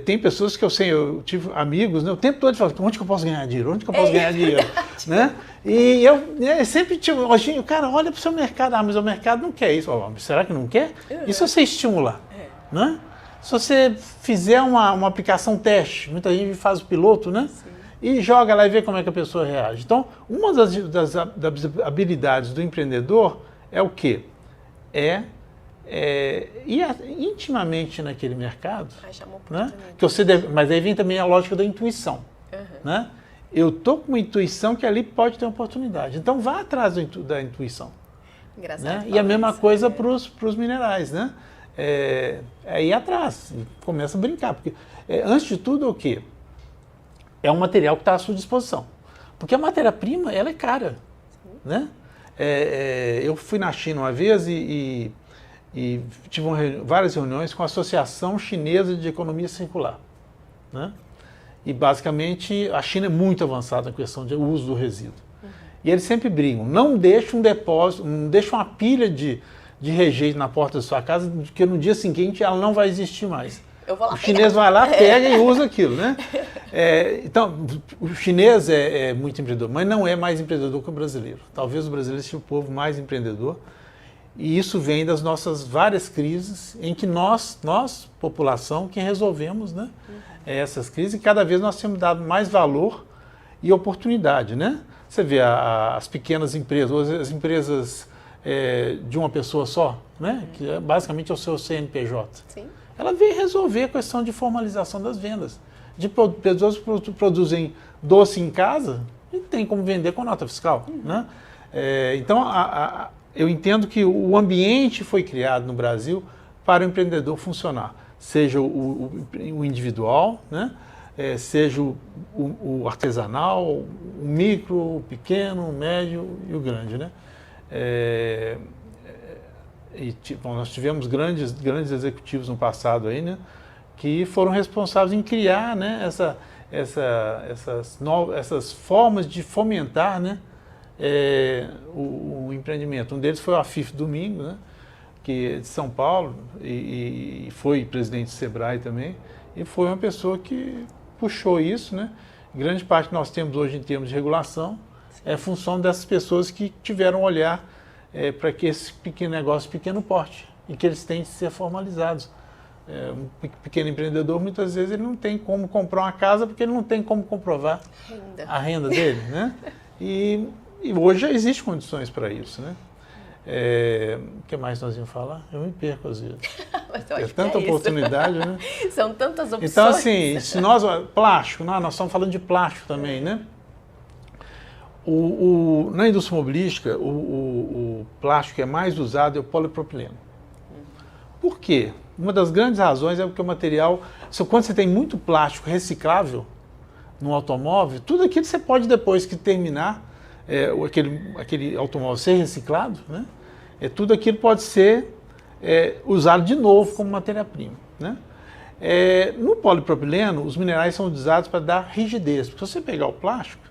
Tem pessoas que eu tive amigos, né? O tempo todo falam, onde que eu posso ganhar dinheiro? Onde que eu posso ganhar dinheiro? Né? E eu sempre tive, cara, olha para o seu mercado, mas o mercado não quer isso. Será que não quer? E se você estimular? Né? Se você fizer uma aplicação teste, muita gente faz o piloto, né? E joga lá e vê como é que a pessoa reage. Então, uma das habilidades do empreendedor é o quê? intimamente naquele mercado, né? Mas aí vem também a lógica da intuição. Né? Eu estou com uma intuição que ali pode ter uma oportunidade. Então vá atrás da intuição. Né? E a mesma coisa para os minerais. Né? É ir atrás, começa a brincar. Porque, antes de tudo, o quê? É um material que está à sua disposição. Porque a matéria-prima, ela é cara. Né? Eu fui na China uma vez e tive várias reuniões com a Associação Chinesa de Economia Circular. Né? E basicamente a China é muito avançada na questão de uso do resíduo. E eles sempre brigam, não deixa um depósito, não deixa uma pilha de rejeito na porta da sua casa, porque no dia seguinte ela não vai existir mais. O chinês vai lá, pega e usa aquilo. Né? Então, o chinês é muito empreendedor, mas não é mais empreendedor que o brasileiro. Talvez o brasileiro seja o povo mais empreendedor. E isso vem das nossas várias crises em que nós população, que resolvemos, né, essas crises, e cada vez nós temos dado mais valor e oportunidade. Né? Você vê as pequenas empresas, as empresas de uma pessoa só, né, que basicamente é o seu CNPJ. Sim. Ela veio resolver a questão de formalização das vendas. De pessoas que produzem doce em casa e tem como vender com nota fiscal. Né? Então, eu entendo que o ambiente foi criado no Brasil para o empreendedor funcionar, seja o individual, né? Seja o artesanal, o micro, o pequeno, o médio e o grande. Né? Nós tivemos grandes executivos no passado aí, né? Que foram responsáveis em criar, né? essas formas de fomentar, né? O empreendimento. Um deles foi o Afif Domingo, né, que é de São Paulo e foi presidente do Sebrae também, e foi uma pessoa que puxou isso. Né? Grande parte que nós temos hoje em termos de regulação é função dessas pessoas que tiveram olhar para que esse pequeno negócio, pequeno porte, e que eles têm de ser formalizados. Um pequeno empreendedor, muitas vezes, ele não tem como comprar uma casa porque ele não tem como comprovar a renda dele. Né? E hoje já existem condições para isso. Né? O que mais nós íamos falar? Eu me perco às vezes. É tanta oportunidade. Né? São tantas opções. Então, assim, se plástico, nós estamos falando de plástico também. Né? Na indústria mobilística, o plástico que é mais usado é o polipropileno. Por quê? Uma das grandes razões é porque o material, quando você tem muito plástico reciclável no automóvel, tudo aquilo você pode, depois que terminar, aquele automóvel ser reciclado, né? Tudo aquilo pode ser usado de novo como matéria-prima. Né? No polipropileno, os minerais são usados para dar rigidez, porque se você pegar o plástico,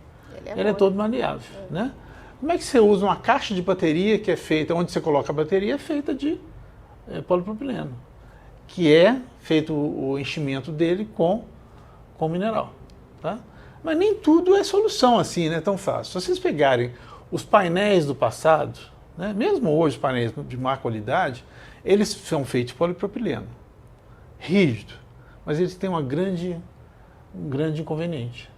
ele é todo maleável. Né? Como é que você usa uma caixa de bateria que é feita, onde você coloca a bateria, é feita de polipropileno, que é feito o enchimento dele com mineral. Tá? Mas nem tudo é solução assim, né, tão fácil. Se vocês pegarem os painéis do passado, né, mesmo hoje os painéis de má qualidade, eles são feitos de polipropileno, rígido, mas eles têm um grande inconveniente.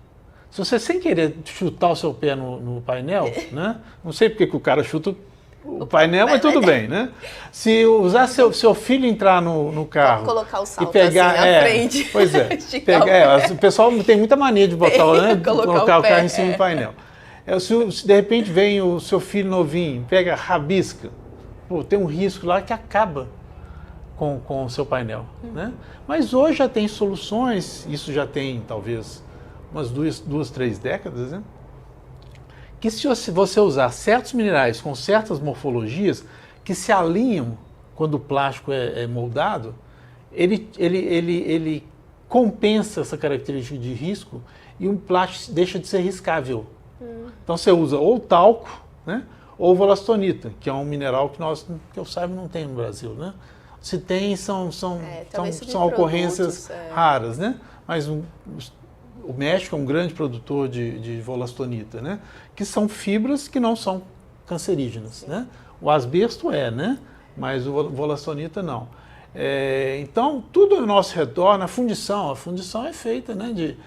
Se você, sem querer, chutar o seu pé no painel, né, não sei porque que o cara chuta o painel, mas tudo bem, né? Se usar seu filho entrar no carro colocar o salto e pegar assim na frente. Pois é. O pessoal tem muita mania de botar, né, colocar o carro em cima do painel. Se de repente vem o seu filho novinho, pega, rabisca, tem um risco lá que acaba com o seu painel. Né? Mas hoje já tem soluções, isso já tem talvez umas 2, 3 décadas, né? Que se você usar certos minerais com certas morfologias que se alinham quando o plástico é moldado, ele compensa essa característica de risco e um plástico deixa de ser riscável. Então você usa ou talco, né, ou volastonita, que é um mineral que eu saiba não tem no Brasil. Né? Se tem, são ocorrências raras. Né? Mas o México é um grande produtor de volastonita, né? Que são fibras que não são cancerígenas. Né? O asbesto né? Mas o volastonita não. Então, tudo ao nosso redor, a fundição é feita, né,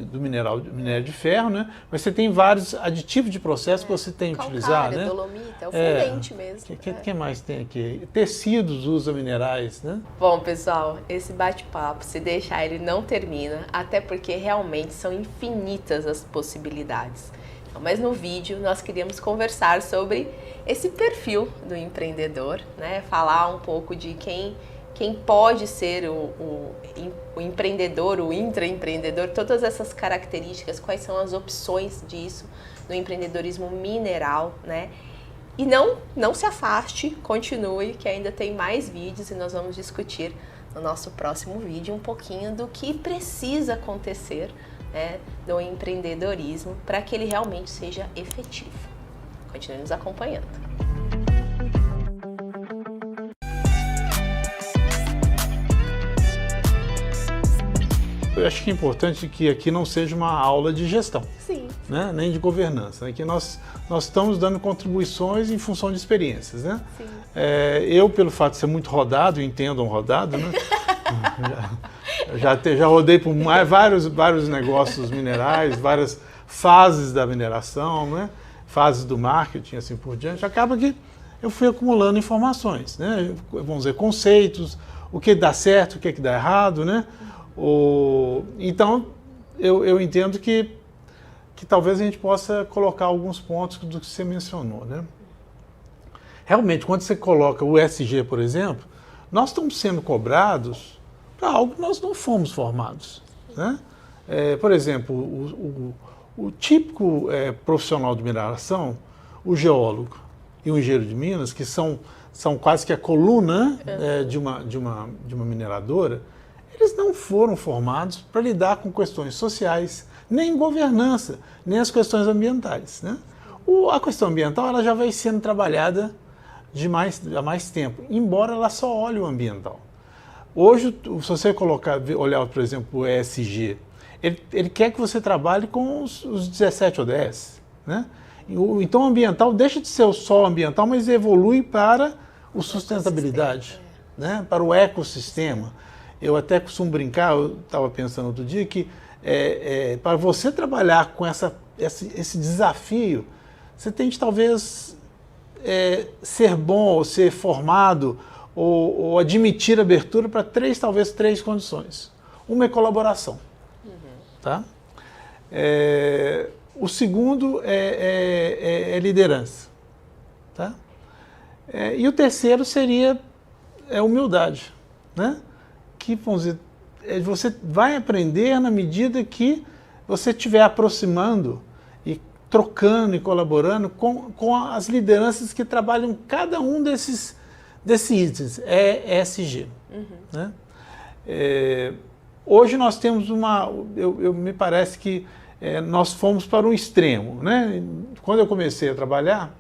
do minério de ferro, né? Mas você tem vários aditivos de processo que você tem que utilizar, né? Dolomita, é o fundente mesmo. O que mais tem aqui? Tecidos usa minerais, né? Bom, pessoal, esse bate-papo, se deixar ele não termina, até porque realmente são infinitas as possibilidades. Mas no vídeo nós queríamos conversar sobre esse perfil do empreendedor, né? Falar um pouco de quem pode ser o empreendedor, o intraempreendedor, todas essas características, quais são as opções disso no empreendedorismo mineral, né? E não se afaste, continue, que ainda tem mais vídeos e nós vamos discutir no nosso próximo vídeo um pouquinho do que precisa acontecer, né, no empreendedorismo para que ele realmente seja efetivo. Continue nos acompanhando. Eu acho que é importante que aqui não seja uma aula de gestão, Sim. Né? Nem de governança. Aqui nós estamos dando contribuições em função de experiências. Né? Sim. Eu, pelo fato de ser muito rodado, entendo um rodado, né? já rodei por vários negócios minerais, várias fases da mineração, né? Fases do marketing, assim por diante. Acaba que eu fui acumulando informações, né? Vamos dizer, conceitos, o que dá certo, o que dá errado, né? Então, eu entendo que talvez a gente possa colocar alguns pontos do que você mencionou, né? Realmente, quando você coloca o ESG, por exemplo, nós estamos sendo cobrados para algo que nós não fomos formados, né? Por exemplo, o típico profissional de mineração, o geólogo e o engenheiro de minas, que são quase que a coluna de uma mineradora, eles não foram formados para lidar com questões sociais, nem governança, nem as questões ambientais, né? A questão ambiental ela já vai sendo trabalhada há mais tempo, embora ela só olhe o ambiental. Hoje, se você olhar, por exemplo, o ESG, ele quer que você trabalhe com os 17 ODS, né? Então, o ambiental deixa de ser só ambiental, mas evolui para a sustentabilidade, né? Para o ecossistema. Eu até costumo brincar, eu estava pensando outro dia, que para você trabalhar com esse desafio, você tem que talvez ser bom, ou ser formado, ou admitir abertura para talvez três condições. Uma é colaboração. Tá? O segundo é liderança. Tá? E o terceiro seria humildade, né? Que, vamos dizer, você vai aprender na medida que você estiver aproximando e trocando e colaborando com as lideranças que trabalham cada um desses itens, ESG. Né? Hoje nós temos me parece que nós fomos para um extremo. Né? Quando eu comecei a trabalhar,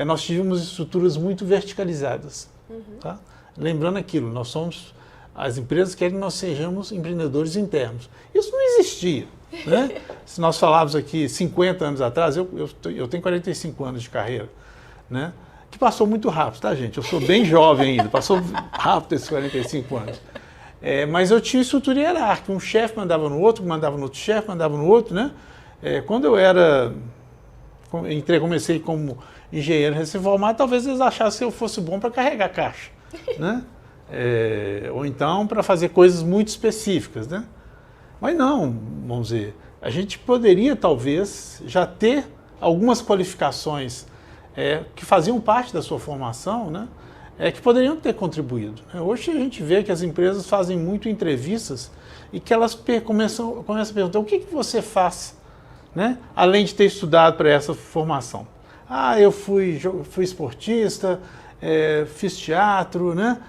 nós tivemos estruturas muito verticalizadas. Tá? Lembrando aquilo, as empresas querem que nós sejamos empreendedores internos. Isso não existia. Né? Se nós falávamos aqui 50 anos atrás, eu tenho 45 anos de carreira, né? Que passou muito rápido, tá, gente? Eu sou bem jovem ainda, passou rápido esses 45 anos. Mas eu tinha estrutura hierárquica, um chefe mandava no outro, mandava no outro chefe, mandava no outro, né? Quando eu comecei como engenheiro recém-formado, talvez eles achassem que eu fosse bom para carregar caixa, né? Ou então para fazer coisas muito específicas, né? Mas não, vamos dizer, a gente poderia talvez já ter algumas qualificações que faziam parte da sua formação, né? Que poderiam ter contribuído. Né? Hoje a gente vê que as empresas fazem muito entrevistas e que elas começam a perguntar: o que você faz, né? Além de ter estudado para essa formação? Eu fui esportista, fiz teatro, né?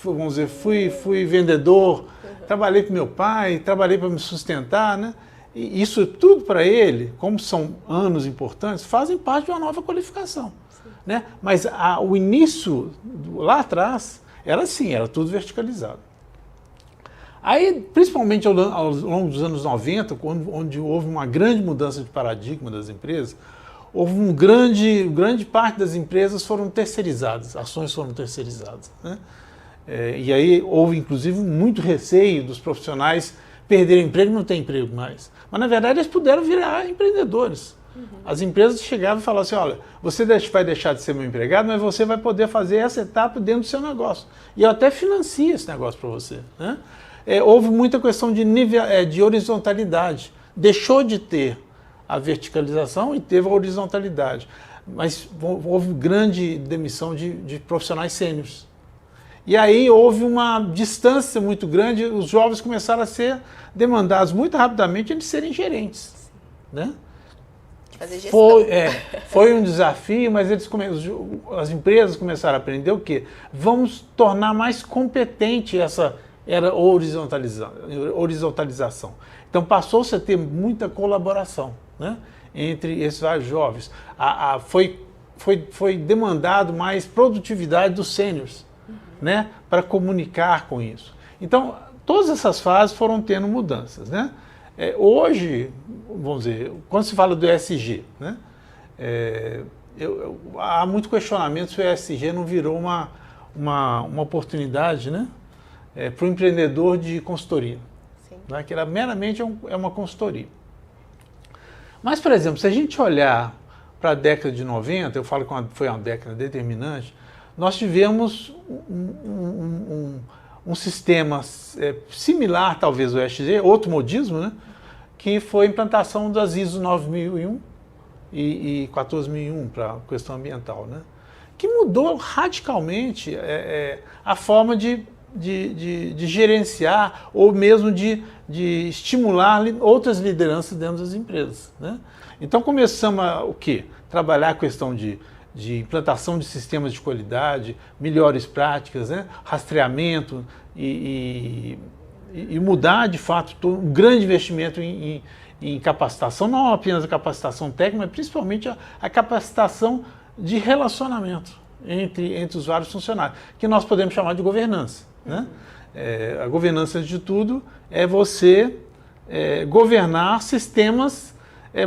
Vamos dizer, fui vendedor, trabalhei com meu pai, trabalhei para me sustentar, né? E isso tudo para ele, como são anos importantes, fazem parte de uma nova qualificação. Né? Mas o início, lá atrás, era assim, era tudo verticalizado. Aí, principalmente ao longo dos anos 90, onde houve uma grande mudança de paradigma das empresas, houve grande parte das empresas foram terceirizadas, ações foram terceirizadas. Né? E aí houve, inclusive, muito receio dos profissionais perderem emprego e não ter emprego mais. Mas, na verdade, eles puderam virar empreendedores. As empresas chegavam e falavam assim, olha, você vai deixar de ser meu empregado, mas você vai poder fazer essa etapa dentro do seu negócio. E eu até financio esse negócio para você. Né? Houve muita questão de horizontalidade. Deixou de ter a verticalização e teve a horizontalidade. Mas houve grande demissão de profissionais sêniores. E aí houve uma distância muito grande, os jovens começaram a ser demandados muito rapidamente de serem gerentes. Né? Fazer gestão. Foi um desafio, mas as empresas começaram a aprender o quê? Vamos tornar mais competente essa horizontalização. Então passou-se a ter muita colaboração, né, entre esses vários jovens. Foi demandado mais produtividade dos sêniores, né, para comunicar com isso. Então todas essas fases foram tendo mudanças, né? Hoje, vamos dizer, quando se fala do ESG, né, há muito questionamento se o ESG não virou uma oportunidade, né, para o empreendedor de consultoria. Né, que ela meramente é uma consultoria. Mas, por exemplo, se a gente olhar para a década de 90, eu falo que foi uma década determinante, nós tivemos um sistema similar, talvez, ao ESG, outro modismo, né? Que foi a implantação das ISO 9001 e 14001 para a questão ambiental, né? Que mudou radicalmente a forma de gerenciar ou mesmo de estimular outras lideranças dentro das empresas, né? Então começamos o quê? Trabalhar a questão de implantação de sistemas de qualidade, melhores práticas, né? Rastreamento e mudar, de fato, um grande investimento em capacitação, não apenas a capacitação técnica, mas principalmente a capacitação de relacionamento entre os vários funcionários, que nós podemos chamar de governança. Né? A governança, antes de tudo, é você governar sistemas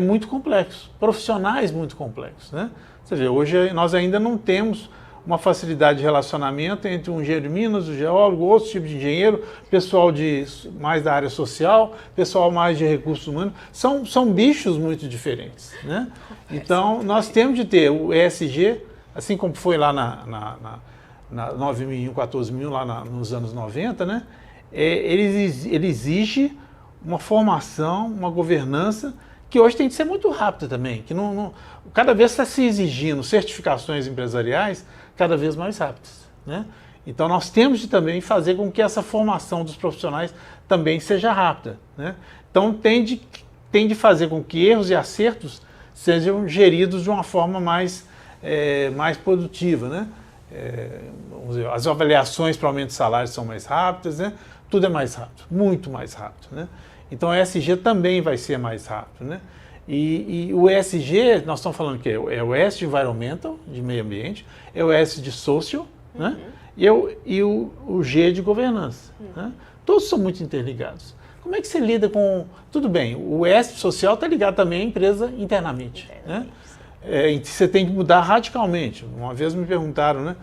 muito complexos, profissionais muito complexos. Né? Você vê, hoje nós ainda não temos uma facilidade de relacionamento entre um engenheiro de minas, um geólogo, outro tipo de engenheiro, pessoal mais da área social, pessoal mais de recursos humanos. São bichos muito diferentes. Né? Então, nós temos de ter o ESG, assim como foi lá na 9001, 14001, lá nos anos 90, né? Ele exige uma formação, uma governança que hoje tem que ser muito rápida também, que cada vez está se exigindo certificações empresariais cada vez mais rápidas. Né? Então nós temos de também fazer com que essa formação dos profissionais também seja rápida. Né? Então tem de fazer com que erros e acertos sejam geridos de uma forma mais produtiva. Né? Vamos dizer, as avaliações para aumento de salários são mais rápidas, né? Tudo é mais rápido, muito mais rápido. Né? Então o ESG também vai ser mais rápido. Né? E o ESG, nós estamos falando que é o S de Environmental, de meio ambiente, é o S de Social, né? E o G de governança. Né? Todos são muito interligados. Como é que você lida com... Tudo bem, o S social está ligado também à empresa internamente. Né? Você tem que mudar radicalmente. Uma vez me perguntaram, né,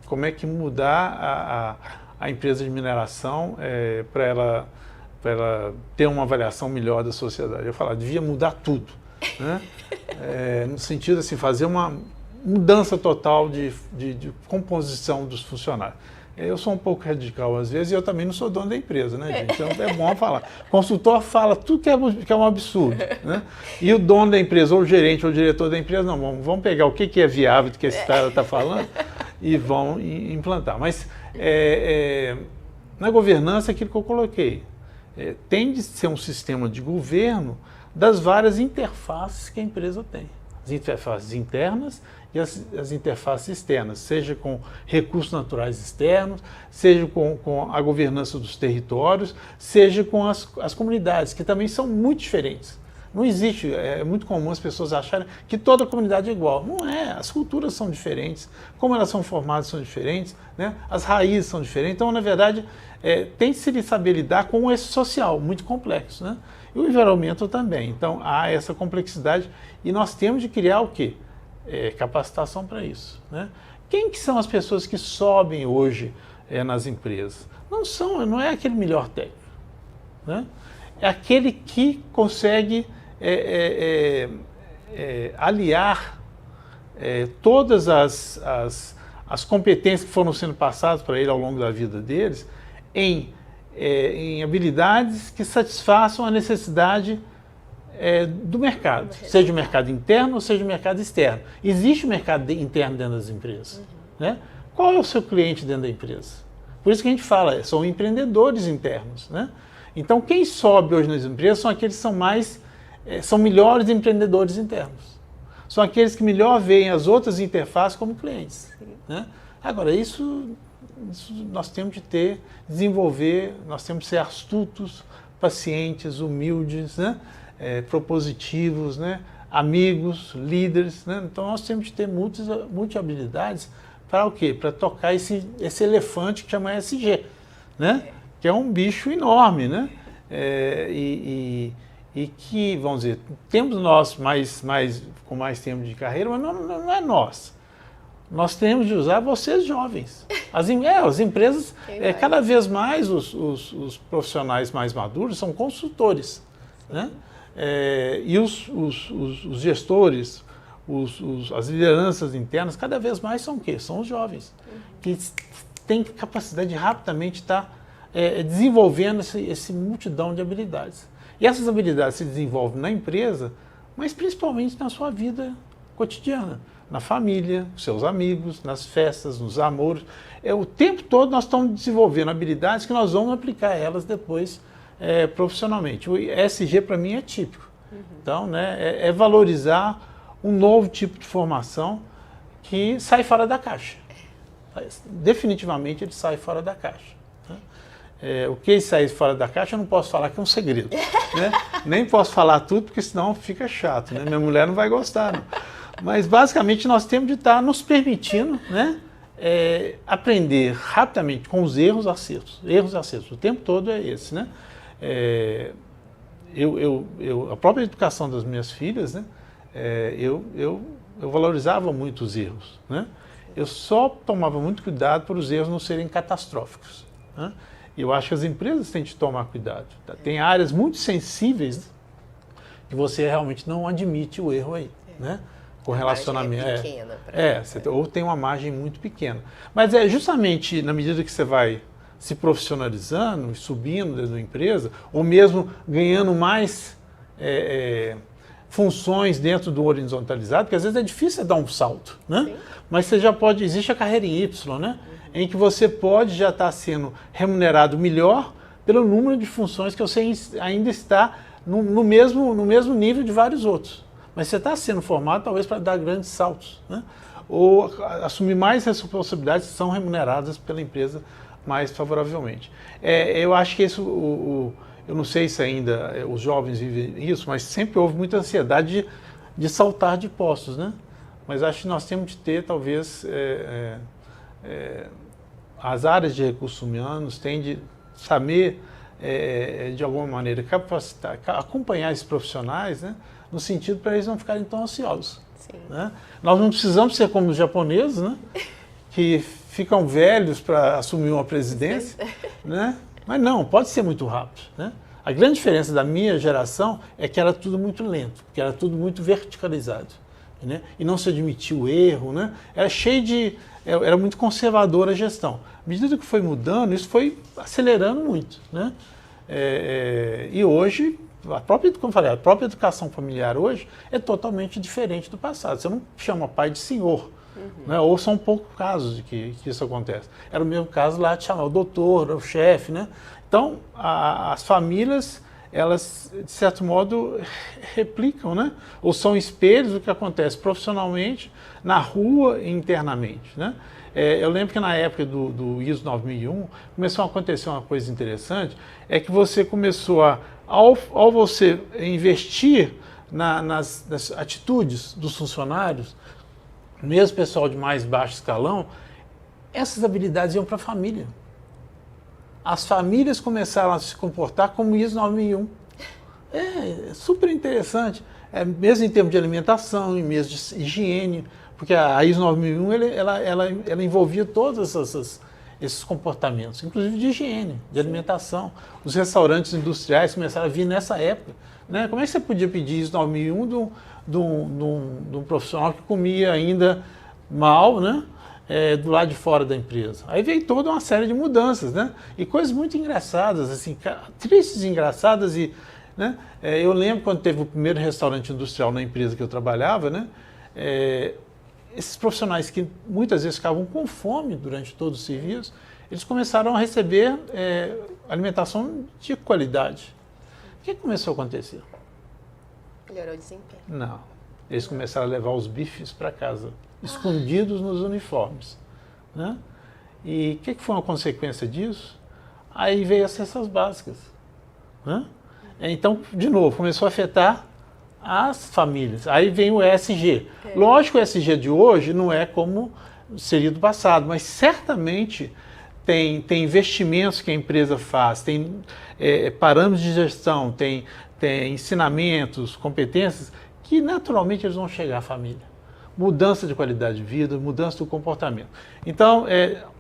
como é que mudar a empresa de mineração para ela ter uma avaliação melhor da sociedade. Eu falava, devia mudar tudo. Né? No sentido assim, fazer uma mudança total de composição dos funcionários. Eu sou um pouco radical às vezes e eu também não sou dono da empresa, né, gente? Então é bom falar. O consultor fala tudo que é um absurdo. Né? E o dono da empresa, ou o gerente, ou o diretor da empresa, não, vamos pegar o que é viável do que esse cara está falando e vão implantar. Mas na governança é aquilo que eu coloquei. Tem de ser um sistema de governo das várias interfaces que a empresa tem. As interfaces internas e as interfaces externas, seja com recursos naturais externos, seja com a governança dos territórios, seja com as comunidades, que também são muito diferentes. Não existe, é muito comum as pessoas acharem que toda comunidade é igual. Não é, as culturas são diferentes, como elas são formadas são diferentes, né? As raízes são diferentes. Então, na verdade, tem que se saber lidar com esse social, muito complexo. Né? E o environmental também. Então, há essa complexidade e nós temos de criar o quê? Capacitação para isso. Né? Quem que são as pessoas que sobem hoje nas empresas? Não é aquele melhor técnico, né? É aquele que consegue aliar todas as competências que foram sendo passadas para ele ao longo da vida deles em habilidades que satisfaçam a necessidade do mercado, seja o mercado interno ou seja o mercado externo. Existe o mercado interno dentro das empresas, né? Qual é o seu cliente dentro da empresa? Por isso que a gente fala, são empreendedores internos, né? Então, quem sobe hoje nas empresas são aqueles que são melhores empreendedores internos. São aqueles que melhor veem as outras interfaces como clientes, né? Agora, isso nós temos de desenvolver, nós temos de ser astutos, pacientes, humildes, né? Propositivos, né? Amigos, líderes, né? Então, nós temos de ter multi-habilidades para o quê? Para tocar esse elefante que chama ESG, né? Que é um bicho enorme, né? E que, vamos dizer, temos nós com mais tempo de carreira, mas não é nós. Nós temos de usar vocês jovens. As empresas, cada vez mais os profissionais mais maduros são consultores, né? E os gestores, as lideranças internas, cada vez mais são o quê? São os jovens, que têm capacidade de rapidamente estar desenvolvendo esse multidão de habilidades. E essas habilidades se desenvolvem na empresa, mas principalmente na sua vida cotidiana, na família, com seus amigos, nas festas, nos namoros. O tempo todo nós estamos desenvolvendo habilidades que nós vamos aplicar elas depois profissionalmente. O ESG para mim é típico. Então, né, é valorizar um novo tipo de formação que sai fora da caixa. Definitivamente ele sai fora da caixa. O que sair fora da caixa eu não posso falar que é um segredo, né? Nem posso falar tudo porque senão fica chato, né? Minha mulher não vai gostar, não. Mas basicamente nós temos de estar nos permitindo, né, aprender rapidamente com os erros e acertos. O tempo todo é esse, né? A própria educação das minhas filhas, né, eu valorizava muito os erros, né? Eu só tomava muito cuidado para os erros não serem catastróficos, né? E eu acho que as empresas têm de tomar cuidado. Tá? Tem áreas muito sensíveis que você realmente não admite o erro aí, né? Com relacionamento. Ou tem uma margem muito pequena. Mas é justamente na medida que você vai se profissionalizando, subindo dentro da empresa, ou mesmo ganhando mais funções dentro do horizontalizado, porque às vezes é difícil dar um salto, né? Sim. Mas você já pode, existe a carreira em Y, né? Em que você pode já estar sendo remunerado melhor pelo número de funções que você ainda está no mesmo nível de vários outros. Mas você está sendo formado talvez para dar grandes saltos, né? Ou assumir mais responsabilidades que são remuneradas pela empresa mais favoravelmente. Eu acho que isso, eu não sei se ainda os jovens vivem isso, mas sempre houve muita ansiedade de saltar de postos, né? Mas acho que nós temos de ter, talvez, as áreas de recursos humanos têm de saber, de alguma maneira, capacitar, acompanhar esses profissionais, né? No sentido para eles não ficarem tão ansiosos. Sim. Né? Nós não precisamos ser como os japoneses, né? Que ficam velhos para assumir uma presidência, né? Mas não, pode ser muito rápido, né? A grande diferença da minha geração é que era tudo muito lento, que era tudo muito verticalizado, né? E não se admitia o erro, né? Era muito conservadora a gestão. À medida que foi mudando, isso foi acelerando muito, né? E hoje, como eu falei, a própria educação familiar hoje é totalmente diferente do passado. Você não chama pai de senhor, né? Ou são poucos casos de que isso acontece. Era o mesmo caso lá de chamar o doutor, o chefe, né? Então, as famílias, elas, de certo modo, replicam, né? Ou são espelhos do que acontece profissionalmente, na rua e internamente, né? Eu lembro que na época do ISO 9001, começou a acontecer uma coisa interessante, é que você começou ao você investir nas atitudes dos funcionários, mesmo pessoal de mais baixo escalão, essas habilidades iam para a família. As famílias começaram a se comportar como o ISO 9001. É super interessante, mesmo em termos de alimentação, em termos de higiene, porque a ISO 9001 ela envolvia todos esses comportamentos, inclusive de higiene, de alimentação. Os restaurantes industriais começaram a vir nessa época. Né? Como é que você podia pedir ISO 9001 de um profissional que comia ainda mal, né? Do lado de fora da empresa? Aí veio toda uma série de mudanças, né? E coisas muito engraçadas, assim, tristes e engraçadas. Né? Eu lembro quando teve o primeiro restaurante industrial na empresa que eu trabalhava, né? Esses profissionais que muitas vezes ficavam com fome durante todo o serviço, eles começaram a receber alimentação de qualidade. O que começou a acontecer? Melhorou o desempenho. Não. Eles começaram a levar os bifes para casa, escondidos nos uniformes. Né? E o que foi uma consequência disso? Aí veio as cestas básicas. Né? Então, de novo, começou a afetar as famílias. Aí vem o ESG. Lógico, o ESG de hoje não é como seria do passado, mas certamente tem investimentos que a empresa faz, tem parâmetros de gestão, tem ensinamentos, competências, que naturalmente eles vão chegar à família. Mudança de qualidade de vida, mudança do comportamento. Então,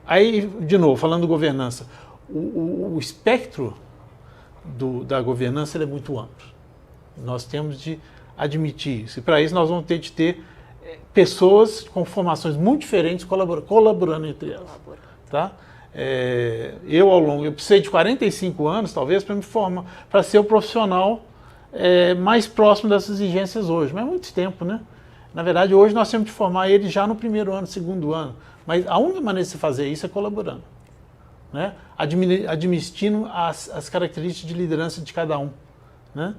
aí, de novo, falando de governança, o espectro da governança ele é muito amplo. Nós temos de admitir isso. E para isso nós vamos ter de ter pessoas com formações muito diferentes colaborando entre elas. Tá? Eu precisei de 45 anos, talvez, para me formar, para ser o profissional mais próximo dessas exigências hoje. Mas é muito tempo, né? Na verdade, hoje nós temos de formar ele já no primeiro ano, segundo ano. Mas a única maneira de se fazer isso é colaborando. Né? Admitindo as características de liderança de cada um. Né?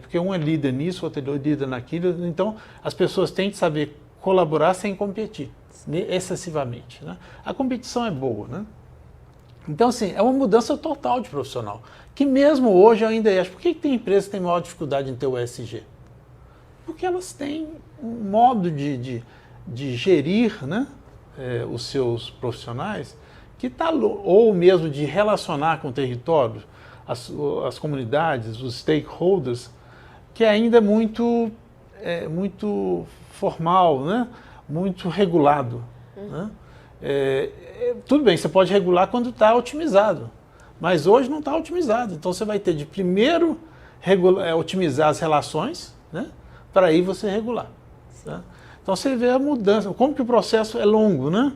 Porque um é líder nisso, outro é líder naquilo. Então, as pessoas têm que saber colaborar sem competir, excessivamente. Né? A competição é boa. Né? Então, assim, é uma mudança total de profissional. Que mesmo hoje eu ainda acho. Por que tem empresas que têm maior dificuldade em ter o ESG? Porque elas têm um modo de gerir, né, os seus profissionais, que ou mesmo de relacionar com o território, as comunidades, os stakeholders, que ainda é muito formal, né, muito regulado. Né? Tudo bem, você pode regular quando está otimizado, mas hoje não está otimizado. Então você vai ter de primeiro otimizar as relações, né, para aí você regular. Tá? Então você vê a mudança, como que o processo é longo, né?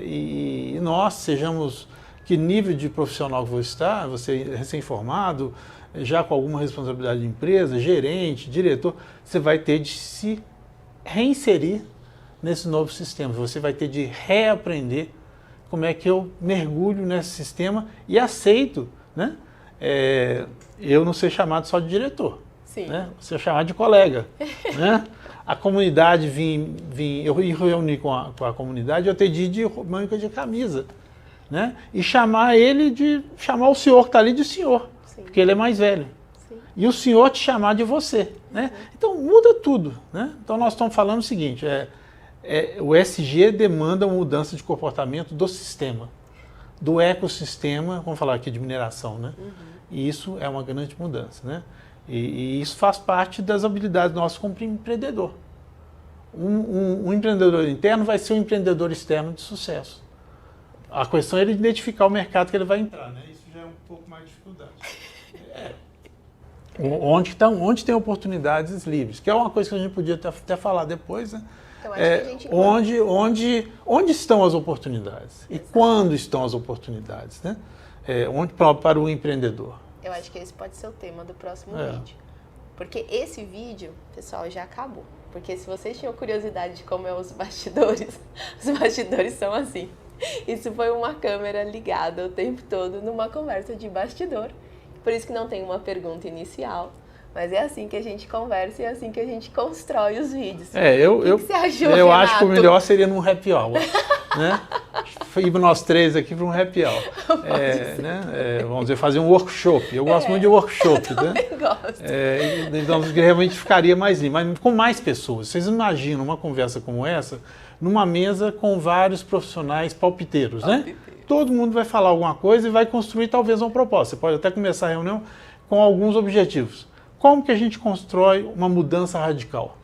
E nós sejamos, que nível de profissional que você está, você é recém-formado, já com alguma responsabilidade de empresa, gerente, diretor, você vai ter de se reinserir nesse novo sistema, você vai ter de reaprender como é que eu mergulho nesse sistema e aceito, né? Eu não ser chamado só de diretor. Sim. Né? Ser chamado de colega. Né? A comunidade eu me reuni com a comunidade, eu atendi de manga de camisa. Né? E chamar o senhor que está ali de senhor, sim, porque ele é mais velho. Sim. E o senhor te chamar de você. Né? Então muda tudo. Né? Então nós estamos falando o seguinte, o ESG demanda uma mudança de comportamento do sistema, do ecossistema, vamos falar aqui de mineração. Né? E isso é uma grande mudança. Né? E isso faz parte das habilidades nossas como empreendedor. Um empreendedor interno vai ser um empreendedor externo de sucesso. A questão é ele identificar o mercado que ele vai entrar. Né? Isso já é um pouco mais de dificuldade. Onde tem oportunidades livres, que é uma coisa que a gente podia até falar depois. Né? Eu acho que a gente onde estão as oportunidades? Exato. E quando estão as oportunidades? Né? Para o empreendedor. Eu acho que esse pode ser o tema do próximo vídeo. Porque esse vídeo, pessoal, já acabou. Porque se vocês tinham curiosidade de como é os bastidores são assim. Isso foi uma câmera ligada o tempo todo numa conversa de bastidor. Por isso que não tem uma pergunta inicial. Mas é assim que a gente conversa e é assim que a gente constrói os vídeos. O que você achou, eu Renato? acho que o melhor seria num happy hour. Né? Ir nós três aqui para um happy hour. Vamos dizer, fazer um workshop. Eu gosto muito de workshop. Eu também gosto. Então, realmente ficaria mais lindo. Mas com mais pessoas. Vocês imaginam uma conversa como essa numa mesa com vários profissionais palpiteiros, né? Todo mundo vai falar alguma coisa e vai construir talvez uma proposta. Você pode até começar a reunião com alguns objetivos. Como que a gente constrói uma mudança radical?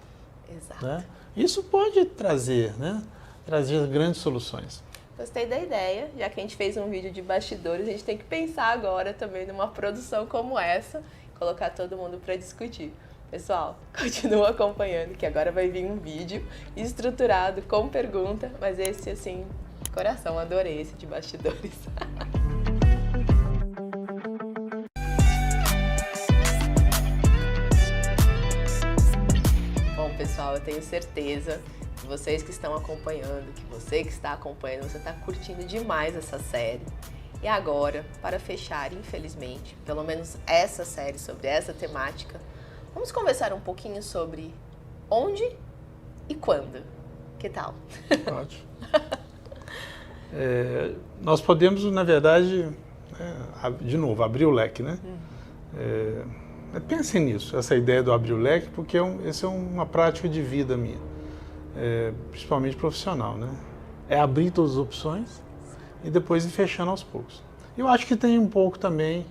Exato. Né? Isso pode trazer, né? Trazer grandes soluções. Gostei da ideia, já que a gente fez um vídeo de bastidores, a gente tem que pensar agora também numa produção como essa, colocar todo mundo para discutir. Pessoal, continua acompanhando, que agora vai vir um vídeo estruturado com pergunta, mas esse, assim, coração, adorei esse de bastidores. Bom, pessoal, eu tenho certeza que vocês que estão acompanhando, que você que está acompanhando, você está curtindo demais essa série. E agora, para fechar, infelizmente, pelo menos essa série sobre essa temática, vamos conversar um pouquinho sobre onde e quando. Que tal? Ótimo. Nós podemos, na verdade, de novo, abrir o leque, né? Pensem nisso, essa ideia do abrir o leque, porque essa é uma prática de vida minha, principalmente profissional, né? É abrir todas as opções e depois ir fechando aos poucos. Eu acho que tem um pouco também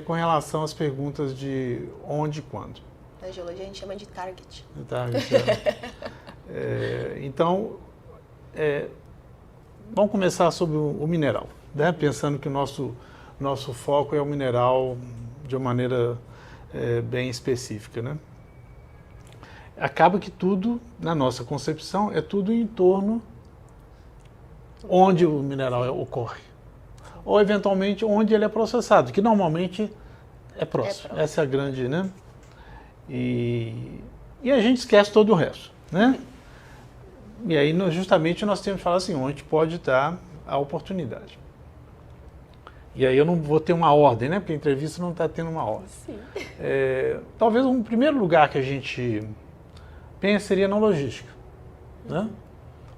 com relação às perguntas de onde e quando. Na geologia a gente chama de target. Então, vamos começar sobre o mineral, né? Pensando que o nosso foco é o mineral de uma maneira bem específica, né? Acaba que tudo, na nossa concepção, é tudo em torno onde o mineral ocorre. Ou, eventualmente, onde ele é processado, que normalmente é próximo. Essa é a grande, né? E a gente esquece todo o resto, né? E aí, justamente, nós temos que falar assim, onde pode estar a oportunidade. E aí eu não vou ter uma ordem, né? Porque a entrevista não está tendo uma ordem. Sim. Talvez um primeiro lugar que a gente pensa seria na logística, né?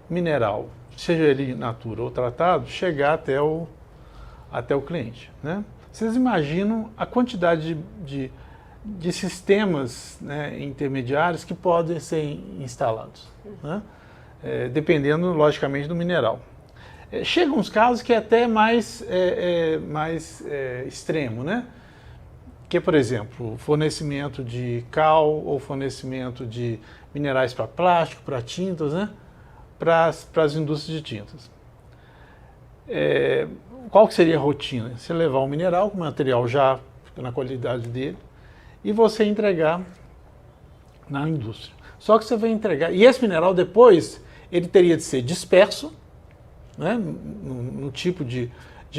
Mineral, seja ele in natura ou tratado, chegar até o cliente, né? Vocês imaginam a quantidade de sistemas, né, intermediários que podem ser instalados, né? Dependendo, logicamente, do mineral. Chegam uns casos que é até mais extremo, né? Que é, por exemplo, fornecimento de cal ou fornecimento de minerais para plástico, para tintas, né? Para as indústrias de tintas. Qual que seria a rotina? Você levar o mineral com o material já na qualidade dele e você entregar na indústria. Só que você vai entregar... E esse mineral depois, ele teria de ser disperso, né, no tipo de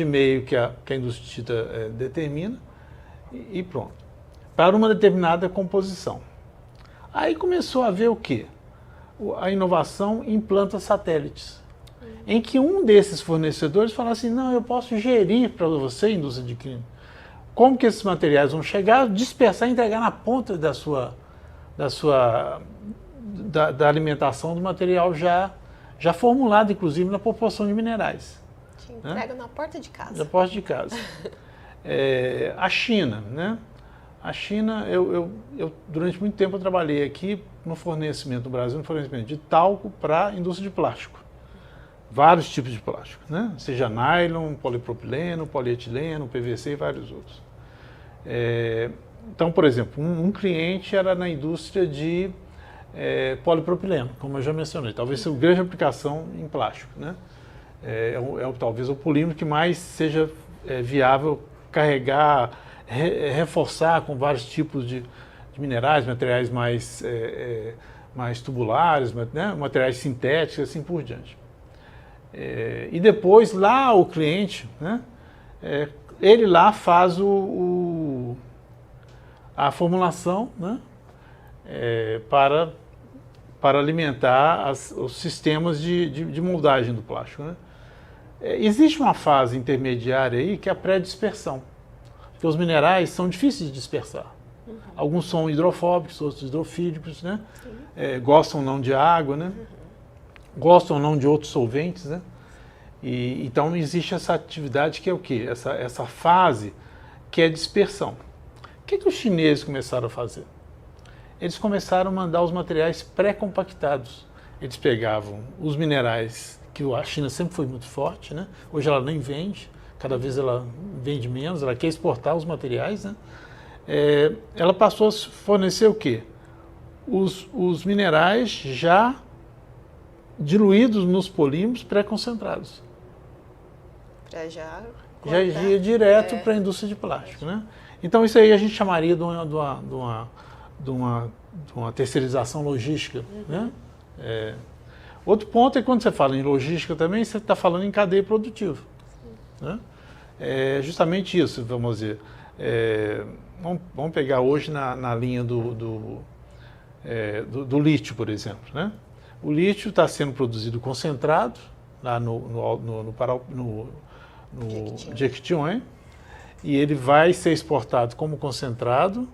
meio que a indústria de tinta determina, e pronto, para uma determinada composição. Aí começou a ver o quê? A inovação em plantas satélites, em que um desses fornecedores fala assim, não, eu posso gerir para você, indústria de química, como que esses materiais vão chegar, dispersar e entregar na ponta da alimentação do material já formulado, inclusive, na proporção de minerais. Te entrega, né? Na porta de casa. Na porta de casa. A China, né? A China, eu durante muito tempo eu trabalhei aqui no fornecimento no Brasil, no fornecimento de talco para a indústria de plástico. Vários tipos de plástico, né? Seja nylon, polipropileno, polietileno, PVC e vários outros. Então, por exemplo, um cliente era na indústria de polipropileno, como eu já mencionei, talvez seja uma grande aplicação em plástico, né? Talvez o polímero que mais seja viável carregar, reforçar com vários tipos de minerais, materiais mais tubulares, né? Materiais sintéticos, assim por diante. E depois lá o cliente, né? Ele lá faz a formulação, né? Para alimentar os sistemas de moldagem do plástico, né? Existe uma fase intermediária aí que é a pré-dispersão, porque os minerais são difíceis de dispersar. Uhum. Alguns são hidrofóbicos, outros hidrofílicos, né? Gostam ou não de água, né? Gostam ou não de outros solventes, né? Então existe essa atividade que é o quê? Essa fase que é dispersão. O que os chineses começaram a fazer? Eles começaram a mandar os materiais pré-compactados. Eles pegavam os minerais, que a China sempre foi muito forte, né? Hoje ela nem vende, cada vez ela vende menos, ela quer exportar os materiais, né? Ela passou a fornecer o quê? Os minerais já diluídos nos polímeros pré-concentrados. Já ia direto para a indústria de plástico, né? Então isso aí a gente chamaria de uma terceirização logística, né? Outro ponto é quando você fala em logística também, você está falando em cadeia produtiva, né? É justamente isso, vamos dizer. Vamos pegar hoje na linha do lítio, por exemplo, né? O lítio está sendo produzido concentrado lá no Jequitinhonha, e ele vai ser exportado como concentrado,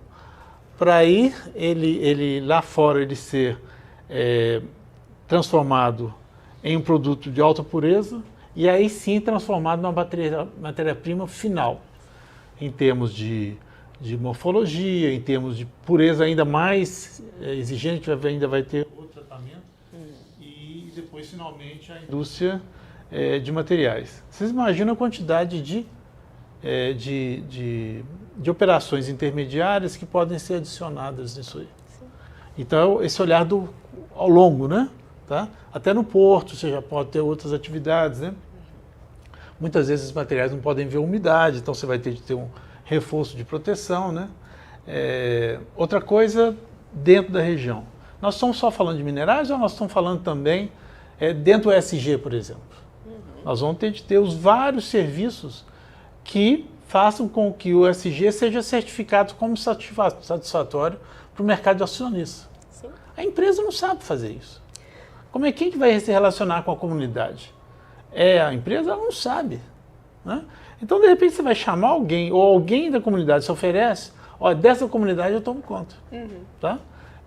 para aí ele lá fora ele ser transformado em um produto de alta pureza, e aí sim transformado numa matéria-prima final, em termos de morfologia, em termos de pureza ainda mais exigente, ainda vai ter outro tratamento, e depois finalmente a indústria de materiais. Vocês imaginam a quantidade de operações intermediárias que podem ser adicionadas nisso aí. Sim. Então, esse olhar ao longo, né? Tá? Até no porto você já pode ter outras atividades, né? Muitas vezes os materiais não podem ver umidade, então você vai ter de ter um reforço de proteção, né? Outra coisa, dentro da região. Nós estamos só falando de minerais ou nós estamos falando também dentro do ESG, por exemplo? Nós vamos ter de ter os vários serviços que façam com que o ESG seja certificado como satisfatório para o mercado de acionistas. Sim. A empresa não sabe fazer isso. Quem que vai se relacionar com a comunidade? A empresa não sabe, né? Então, de repente, você vai chamar alguém, ou alguém da comunidade se oferece, dessa comunidade eu tomo conta. Tá?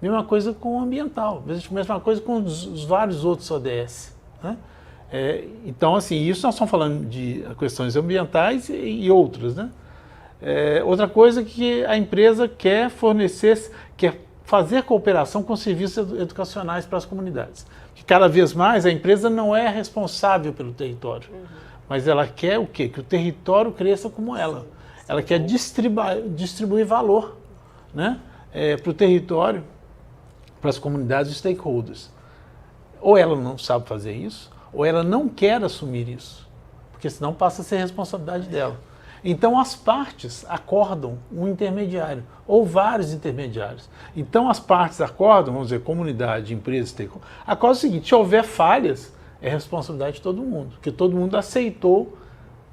Mesma coisa com o ambiental, mesma coisa com os vários outros ODS, né? Então, assim, isso nós estamos falando de questões ambientais e outras, né? Outra coisa que a empresa quer fornecer, quer fazer cooperação com serviços educacionais para as comunidades. Que cada vez mais a empresa não é responsável pelo território, mas ela quer o quê? Que o território cresça como ela. Ela quer distribuir valor, né? Para o território, para as comunidades e stakeholders. Ou ela não sabe fazer isso, ou ela não quer assumir isso, porque senão passa a ser responsabilidade dela. Então as partes acordam um intermediário, ou vários intermediários. Então as partes acordam, vamos dizer, comunidade, empresa, stakeholder, acordam o seguinte: se houver falhas, é responsabilidade de todo mundo, porque todo mundo aceitou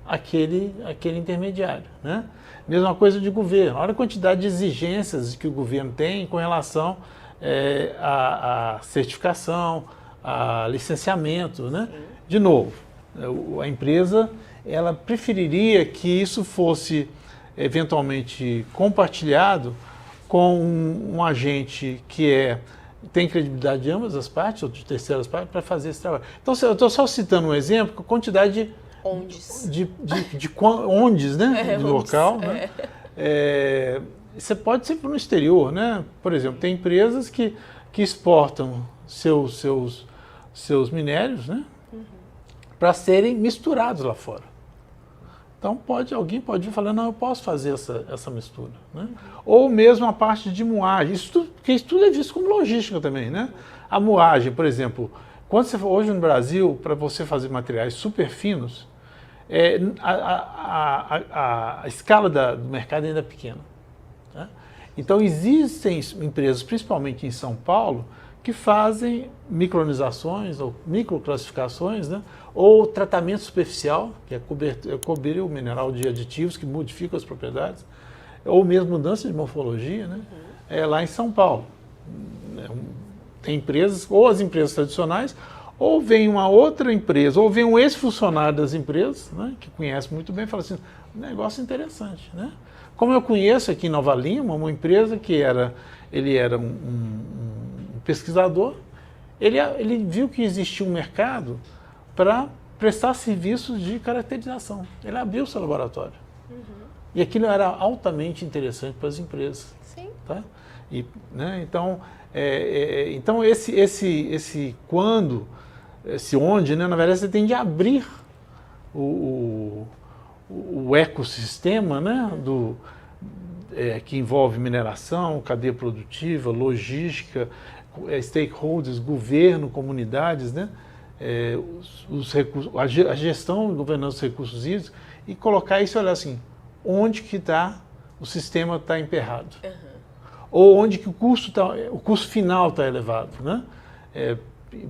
aquele intermediário, né? Mesma coisa de governo. Olha a quantidade de exigências que o governo tem com relação à certificação, a licenciamento, né? De novo, a empresa ela preferiria que isso fosse eventualmente compartilhado com um agente que tem credibilidade de ambas as partes, ou de terceiras partes, para fazer esse trabalho. Então, eu estou só citando um exemplo, com a quantidade de ondes, né? De local, né? Você pode ser no exterior, né? Por exemplo, tem empresas que exportam seus minérios, né? Para serem misturados lá fora. Então alguém pode vir falando, não, eu posso fazer essa mistura, né? Ou mesmo a parte de moagem, porque isso tudo é visto como logística também, né? A moagem, por exemplo, hoje no Brasil, para você fazer materiais super finos, a escala do mercado ainda é pequena, né? Então existem empresas, principalmente em São Paulo, que fazem micronizações ou microclassificações, né? Ou tratamento superficial, que é cobrir o mineral de aditivos que modificam as propriedades, ou mesmo mudança de morfologia, né? Lá em São Paulo. Tem empresas, ou as empresas tradicionais, ou vem uma outra empresa, ou vem um ex-funcionário das empresas, né? Que conhece muito bem e fala assim, negócio interessante, né? Como eu conheço aqui em Nova Lima, uma empresa que ele era um pesquisador, ele viu que existia um mercado para prestar serviços de caracterização. Ele abriu seu laboratório. E aquilo era altamente interessante para as empresas. Sim. Tá? Né? Então, esse onde, né, na verdade, você tem de abrir o ecossistema, né, que envolve mineração, cadeia produtiva, logística, stakeholders, governo, comunidades, né? a gestão e governança dos recursos hídricos e colocar isso e olhar assim, onde que o sistema está emperrado. Ou onde que o custo final está elevado. Né?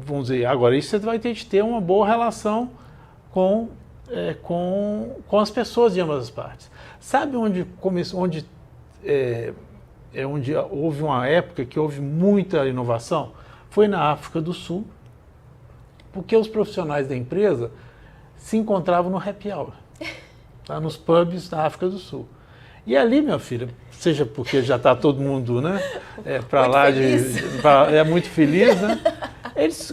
Vamos dizer, agora isso você vai ter que ter uma boa relação com as pessoas de ambas as partes. Sabe onde houve uma época que houve muita inovação? Foi na África do Sul, porque os profissionais da empresa se encontravam no happy hour, tá? Nos pubs da África do Sul. E ali, minha filha, seja porque já está todo mundo, né, para lá, muito feliz, né?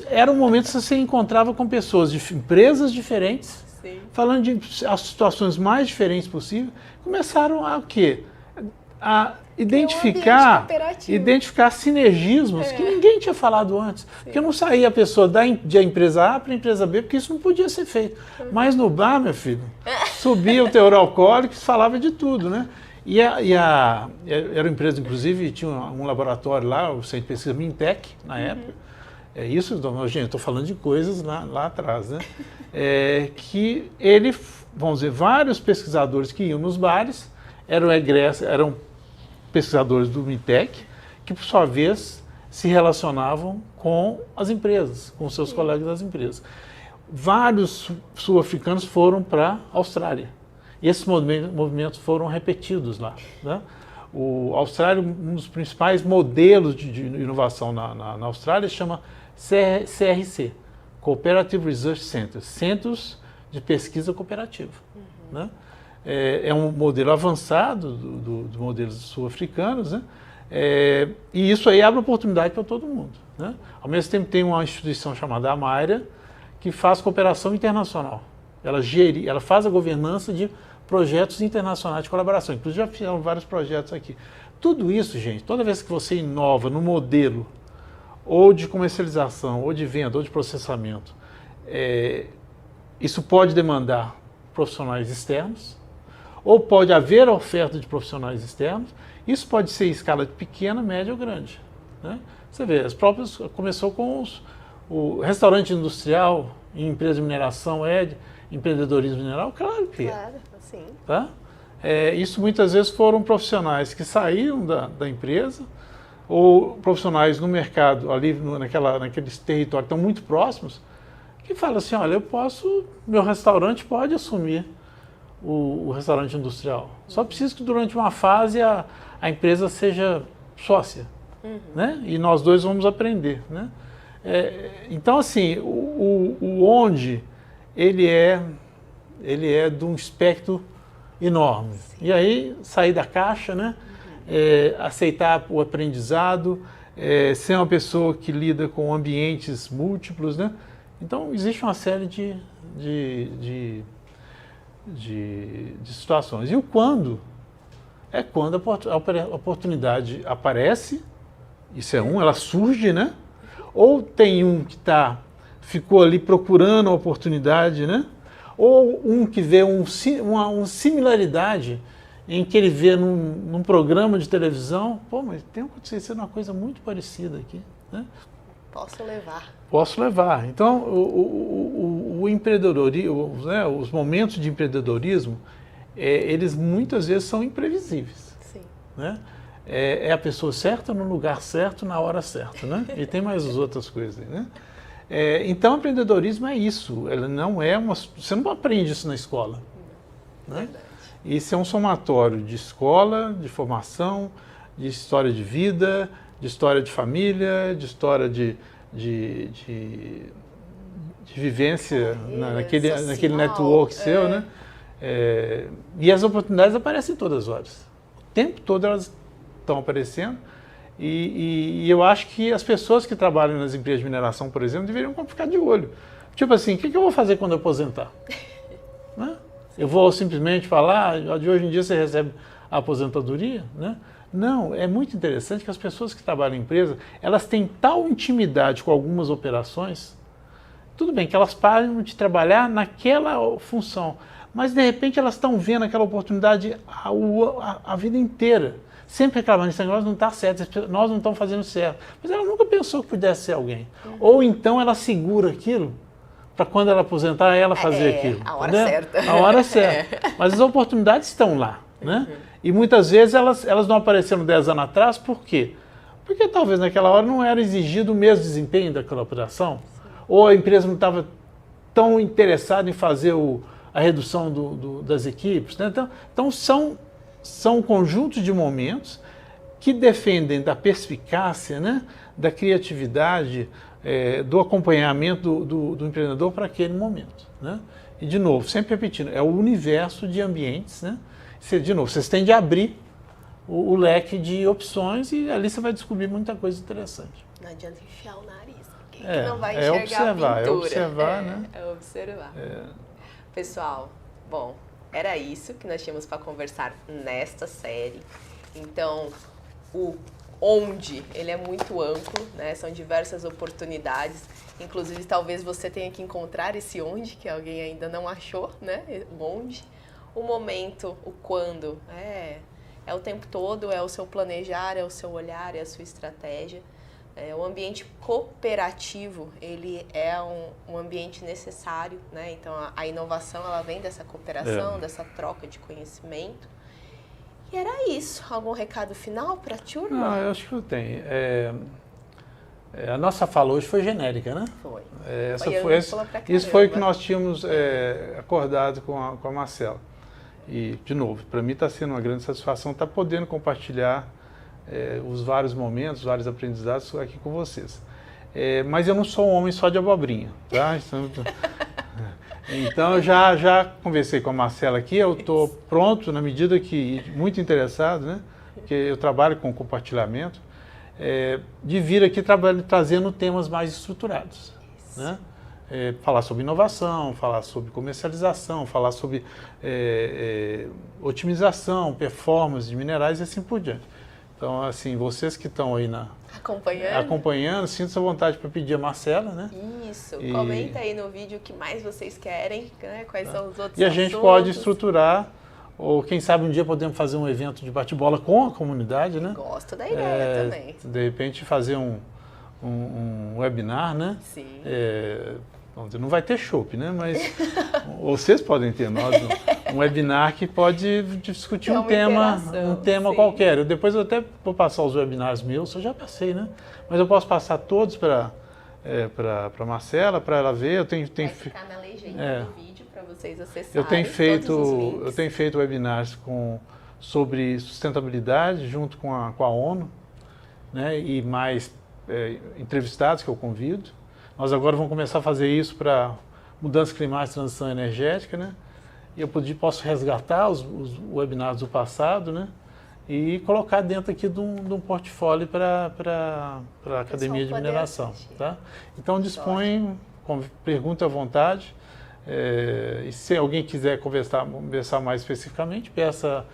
Era um momento que você se encontrava com pessoas de empresas diferentes, sim, falando de as situações mais diferentes possíveis, começaram a o quê? A identificar sinergismos que ninguém tinha falado antes. Sim. Porque não saía a pessoa da empresa A para a empresa B, porque isso não podia ser feito. Mas no bar, meu filho, subia o teor alcoólico e falava de tudo, né? Era uma empresa, inclusive, tinha um laboratório lá, o Centro de Pesquisa Mintec, na época. Isso, gente, estou falando de coisas lá atrás, né? Que vamos dizer, vários pesquisadores que iam nos bares eram pesquisadores do Mintec, que por sua vez se relacionavam com as empresas, com seus colegas das empresas. Vários sul-africanos foram para a Austrália. E esses movimentos foram repetidos lá. Né? A Austrália, um dos principais modelos de inovação na Austrália, chama CRC, Cooperative Research Centers, Centros de Pesquisa Cooperativa. Né? É um modelo avançado dos modelos sul-africanos, né? E isso aí abre oportunidade para todo mundo. Né? Ao mesmo tempo tem uma instituição chamada Amaira, que faz cooperação internacional. Ela faz a governança de projetos internacionais de colaboração. Inclusive já fizeram vários projetos aqui. Tudo isso, gente, toda vez que você inova no modelo ou de comercialização, ou de venda, ou de processamento, isso pode demandar profissionais externos, ou pode haver oferta de profissionais externos. Isso pode ser em escala pequena, média ou grande. Né? Você vê, começou com o restaurante industrial, em empresa de mineração, empreendedorismo mineral, claro que é. Claro, assim. Tá? Isso muitas vezes foram profissionais que saíram da empresa, ou profissionais no mercado, ali naqueles territórios que estão muito próximos, que falam assim, olha, meu restaurante pode assumir o restaurante industrial. Só preciso que durante uma fase a empresa seja sócia. Né? E nós dois vamos aprender. Né? Então, assim, o onde ele é de um espectro enorme. Sim. E aí, sair da caixa, né? Aceitar o aprendizado, ser uma pessoa que lida com ambientes múltiplos. Né? Então, existe uma série de situações. E o quando? É quando a oportunidade aparece, isso ela surge, né? Ou tem um que ficou ali procurando a oportunidade, né? Ou um que vê uma similaridade em que ele vê num programa de televisão, mas tem acontecendo uma coisa muito parecida aqui, né? Posso levar. Então, o empreendedorismo, né, os momentos de empreendedorismo, eles muitas vezes são imprevisíveis. Sim. Né? É a pessoa certa no lugar certo, na hora certa. Né? E tem mais as outras coisas. Né? Então, o empreendedorismo é isso. Ela não é você não aprende isso na escola. Né? Isso é um somatório de escola, de formação, de história de vida, de história de família, de história de vivência naquele network seu, né? E as oportunidades aparecem todas as horas. O tempo todo elas estão aparecendo. E eu acho que as pessoas que trabalham nas empresas de mineração, por exemplo, deveriam ficar de olho. Tipo assim, o que eu vou fazer quando eu aposentar? Né? Eu vou simplesmente falar, de hoje em dia você recebe a aposentadoria? Né? Não, é muito interessante que as pessoas que trabalham em empresa, elas têm tal intimidade com algumas operações, tudo bem que elas param de trabalhar naquela função, mas de repente elas estão vendo aquela oportunidade a vida inteira, sempre reclamando, isso nós não está certo, nós não estamos fazendo certo, mas ela nunca pensou que pudesse ser alguém. Ou então ela segura aquilo para quando ela aposentar, ela fazer aquilo. A hora né? certa. A hora certa. Mas as oportunidades estão lá. Né? E muitas vezes elas não apareceram 10 anos atrás, por quê? Porque talvez naquela hora não era exigido o mesmo desempenho daquela operação, ou a empresa não estava tão interessada em fazer a redução das equipes. Né? Então são conjuntos de momentos que defendem da perspicácia, né? Da criatividade, do acompanhamento do empreendedor para aquele momento. Né? E, de novo, sempre repetindo, é o universo de ambientes. Né? De novo, vocês têm de abrir o leque de opções e ali você vai descobrir muita coisa interessante. Não adianta enfiar o nariz, porque não vai enxergar observar, a pintura. É observar, né? É observar. Pessoal, bom, era isso que nós tínhamos para conversar nesta série. Então, o onde, ele é muito amplo, né? São diversas oportunidades. Inclusive, talvez você tenha que encontrar esse onde, que alguém ainda não achou, né? O onde. O momento, o quando, é o tempo todo, é o seu planejar, é o seu olhar, é a sua estratégia. O ambiente cooperativo, ele é um ambiente necessário, né? Então, a inovação, ela vem dessa cooperação, dessa troca de conhecimento. E era isso. Algum recado final para a turma? Eu acho que eu tenho. A nossa fala hoje foi genérica, né? Foi. Isso foi o que nós tínhamos acordado com a Marcela. E, de novo, para mim está sendo uma grande satisfação estar podendo compartilhar os vários momentos, os vários aprendizados aqui com vocês. Mas eu não sou um homem só de abobrinha, tá? Então, eu já conversei com a Marcela aqui, eu estou pronto, na medida que, muito interessado, né? Porque eu trabalho com compartilhamento, de vir aqui trazendo temas mais estruturados, né? Falar sobre inovação, falar sobre comercialização, falar sobre otimização, performance de minerais e assim por diante. Então, assim, vocês que estão aí acompanhando, sintam-se à vontade para pedir a Marcela, né? Isso, comenta aí no vídeo o que mais vocês querem, né? Quais são os outros E a gente assuntos. pode estruturar, ou quem sabe um dia podemos fazer um evento de bate-bola com a comunidade, né? Gosto da ideia também. De repente fazer um webinar, né? Sim. Não vai ter chopp, né? Mas vocês podem ter um webinar que pode discutir um tema qualquer. Depois eu até vou passar os webinars meus, eu já passei, né? Mas eu posso passar todos para a Marcela, para ela ver. Vai ficar na legenda do vídeo para vocês acessarem. Eu tenho feito webinars sobre sustentabilidade junto com a ONU, né? E mais entrevistados que eu convido. Nós agora vamos começar a fazer isso para mudança climática e transição energética, né? E eu posso resgatar os webinars do passado, né? E colocar dentro aqui de um portfólio para a Academia de Mineração, tá? Então pergunta à vontade. E se alguém quiser conversar mais especificamente, peça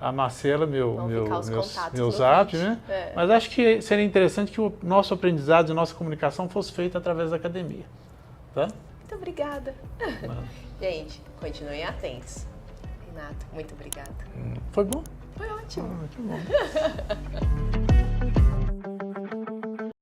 a Marcela, meu zap, né? Mas acho que seria interessante que o nosso aprendizado e a nossa comunicação fosse feita através da academia. Tá? Muito obrigada. Gente, continuem atentos. Renato, muito obrigada. Foi bom? Foi ótimo. Muito bom.